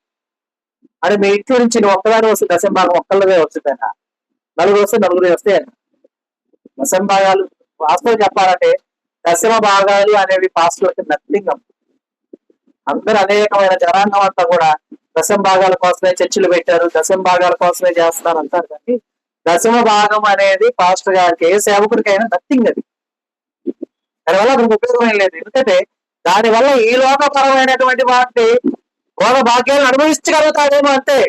అని మీ ఇంట్లో నుంచి నువ్వు ఒక్కదాని వస్తే దశంభాగం ఒక్కళ్ళవే వస్తుందన్నా, నలుగురు వస్తే నలుగురే వస్తాయన్న. దశంభాగాలు వాస్తవం చెప్పాలంటే దశమ భాగాలు అనేవి పాస్టర్లకి నథింగ్. అందరూ అనేకమైన జనాంగం అంతా కూడా దశమ భాగాల కోసమే చర్చిలు పెట్టారు, దశమ భాగాల కోసమే చేస్తున్నారు అంటారు. కానీ దశమ భాగం అనేది పాస్టర్ గారికి, ఏ సేవకుడికైనా నథింగ్. అది దానివల్ల మనకు ఉపయోగం ఏం లేదు. ఎందుకంటే దానివల్ల ఈ లోకపరమైనటువంటి వాటిని భోగ భాగ్యాలను అనుభవించగలుగుతాడేమో అంతే.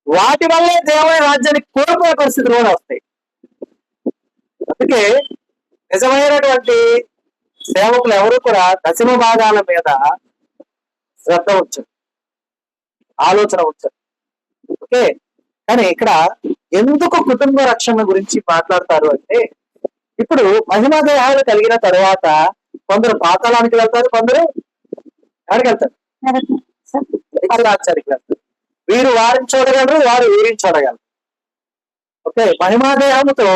వాటి వల్లే దేవుని రాజ్యాన్ని కోల్పోయే పరిస్థితులు కూడా వస్తాయి. అందుకే నిజమైనటువంటి సేవకులు ఎవరు కూడా దశమ భాగాల మీద శ్రద్ధ ఉంచరు, ఆలోచన ఉంచరు. ఓకే, కానీ ఇక్కడ ఎందుకు కుటుంబ రక్షణ గురించి మాట్లాడతారు అంటే, ఇప్పుడు మహిమా దేహాలు కలిగిన తర్వాత కొందరు పాతాళానికి వెళ్తారు, కొందరు ఎక్కడికి వెళ్తారు? రాజ్యానికి వెళ్తారు. వీరు వారిని చూడగలరు, వారు వీరిని చూడగలరు. ఓకే, మహిమా దేహంతో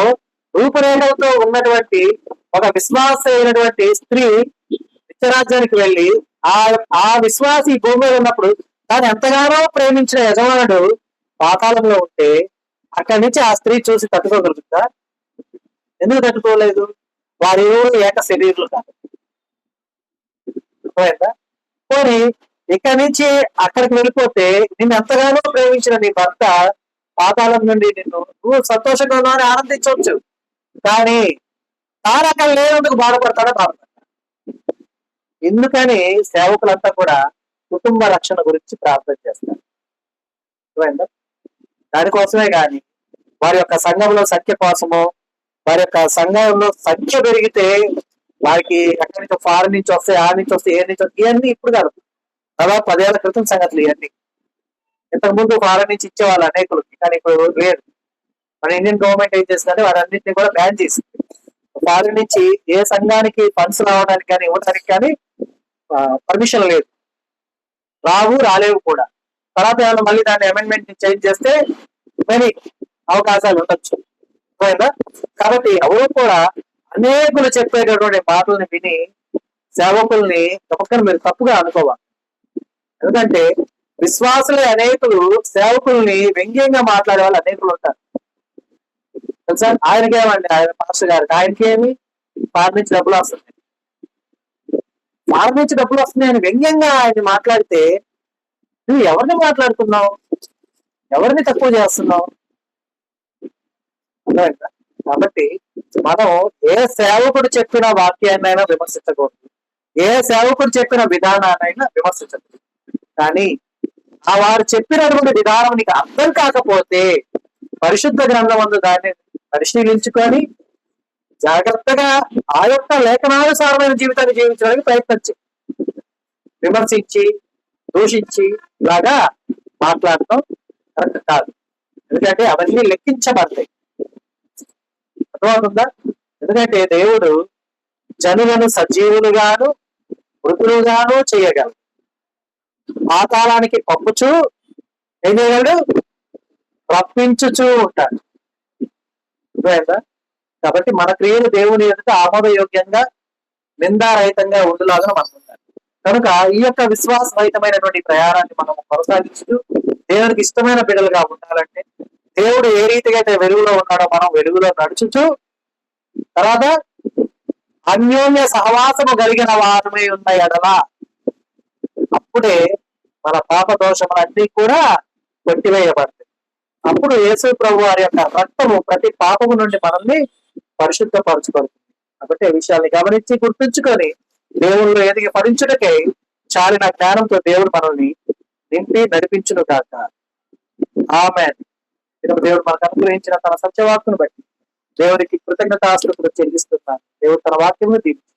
రూపురేఖలతో ఉన్నటువంటి ఒక విశ్వాస అయినటువంటి స్త్రీ నిత్యరాజ్యానికి వెళ్ళి ఆ విశ్వాసి భూమి మీద ఉన్నప్పుడు తాను ఎంతగానో ప్రేమించిన యజమానుడు పాతాళంలో ఉంటే అక్కడి నుంచి ఆ స్త్రీ చూసి తట్టుకోగలుగుతా? ఎందుకు తట్టుకోలేదు? వారి ఏక శరీరులు కాదు. అర్థమైందా? పోనీ ఇక్కడి నుంచి అక్కడికి వెళ్ళిపోతే నిన్ను ఎంతగానో ప్రేమించిన నీ భర్త పాతాళం నుండి నువ్వు సంతోషంగా ఉన్నావని ఆనందించవచ్చు, కానీ తాను అక్కడ లేనందుకు బాధపడతాడా? బాధపడతాడు. ఎందుకని సేవకులంతా కూడా కుటుంబ రక్షణ గురించి ప్రార్థన చేస్తారు. అర్థమైందా? దానికోసమే కానీ వారి యొక్క సంఘంలో సంఖ్య కోసమో, వారి యొక్క సంఘంలో సంఖ్య పెరిగితే వారికి ఎక్కడి నుంచి ఫారెన్ నుంచి వస్తాయి, ఆ నుంచి వస్తాయి, ఏ నుంచి వస్తాయి, ఇవన్నీ ఇప్పుడు కాదు, దాదాపు 10 ఏళ్ల క్రితం సంగతులు ఇవన్నీ. ఇంతకుముందు ఫారెన్ నుంచి ఇచ్చేవాళ్ళు అనేకులకి, కానీ ఇప్పుడు లేదు. మన ఇండియన్ గవర్నమెంట్ ఏం చేస్తుందంటే వారన్నింటినీ కూడా బ్యాన్ చేసింది. ఫారిన్ నుంచి ఏ సంఘానికి ఫండ్స్ రావడానికి కానీ ఇవ్వడానికి కానీ పర్మిషన్ లేదు, రాలేవు కూడా. తర్వాత ఏమైనా మళ్ళీ దాన్ని అమెండ్మెంట్ చేంజ్ చేస్తే మెనీ అవకాశాలు ఉండొచ్చు. అర్థమైందా? కాబట్టి ఎవరు కూడా అనేకులు చెప్పేటటువంటి మాటల్ని విని సేవకుల్ని తప్పకుండా మీరు తప్పుగా అనుకోవాలి. ఎందుకంటే విశ్వాసులే అనేకులు సేవకుల్ని వ్యంగ్యంగా మాట్లాడే వాళ్ళు అనేకులు ఉంటారు తెలుసా. ఆయనకేమండి, ఆయన పాస్టర్ గారికి ఆయనకేమి ఫారెన్ నుంచి డబ్బులు వస్తున్నాయి, ఫారెన్ నుంచి డబ్బులు వస్తున్నాయి అని వ్యంగ్యంగా ఆయన మాట్లాడితే నువ్వు ఎవరిని మాట్లాడుతున్నావు, ఎవరిని తక్కువ చేస్తున్నావు? అర్థమైందా? కాబట్టి మనం ఏ సేవకుడు చెప్పిన వాక్యాన్నైనా విమర్శించకూడదు, ఏ సేవకుడు చెప్పిన విధానాన్నైనా విమర్శించకూడదు. కానీ ఆ వారు చెప్పినటువంటి విధానం నీకు అర్థం కాకపోతే పరిశుద్ధ గ్రంథం అందు దాన్ని పరిశీలించుకొని జాగ్రత్తగా ఆ యొక్క లేఖనానుసారమైన జీవితాన్ని జీవించడానికి ప్రయత్నించి విమర్శించి దూషించి లాగా మాట్లాడటం కరెక్ట్ కాదు. ఎందుకంటే అవన్నీ లెక్కించబడతాయి. అర్థమవుతుందా? ఎందుకంటే దేవుడు జనులను సజీవులుగాను మృతులుగాను చేయగలడు, పాతాళానికి పంపుచూ ఏం చేయగలడు, రప్పించుచూ ఉంటాడు. అర్థమైందా? కాబట్టి మన క్రియలు దేవుని ఎదుట ఆమోదయోగ్యంగా నిందారహితంగా ఉండులాగా మనం ఉండాలి. కనుక ఈ యొక్క విశ్వాసరహితమైనటువంటి ప్రయాణాన్ని మనం కొనసాగించుతూ దేవునికి ఇష్టమైన బిడ్డలుగా ఉండాలంటే దేవుడు ఏ రీతిగా అయితే వెలుగులో ఉన్నాడో మనం వెలుగులో నడుచుచు తర్వాత అన్యోన్య సహవాసము కలిగిన వారమై ఉన్న ఎడల అప్పుడే మన పాప దోషములన్నీ కూడా కొట్టివేయబడతాయి. అప్పుడు యేసు ప్రభు వారి యొక్క రక్తము ప్రతి పాపము నుండి మనల్ని పరిశుద్ధపరచబడుతుంది. కాబట్టి ఈ విషయాన్ని గమనించి గుర్తుంచుకొని దేవుళ్ళు ఎదిగి ఫలించుటకై చాలిన జ్ఞానంతో దేవుడు మనల్ని నింపి నడిపించును కాక. ఆమేన్. దేవుడు మనకు అనుగ్రహించిన తన సత్యవాక్కును బట్టి దేవుడికి కృతజ్ఞతాస్తుతులు చెల్లిస్తున్నాను. దేవుడు తన వాక్యము దీవించాడు.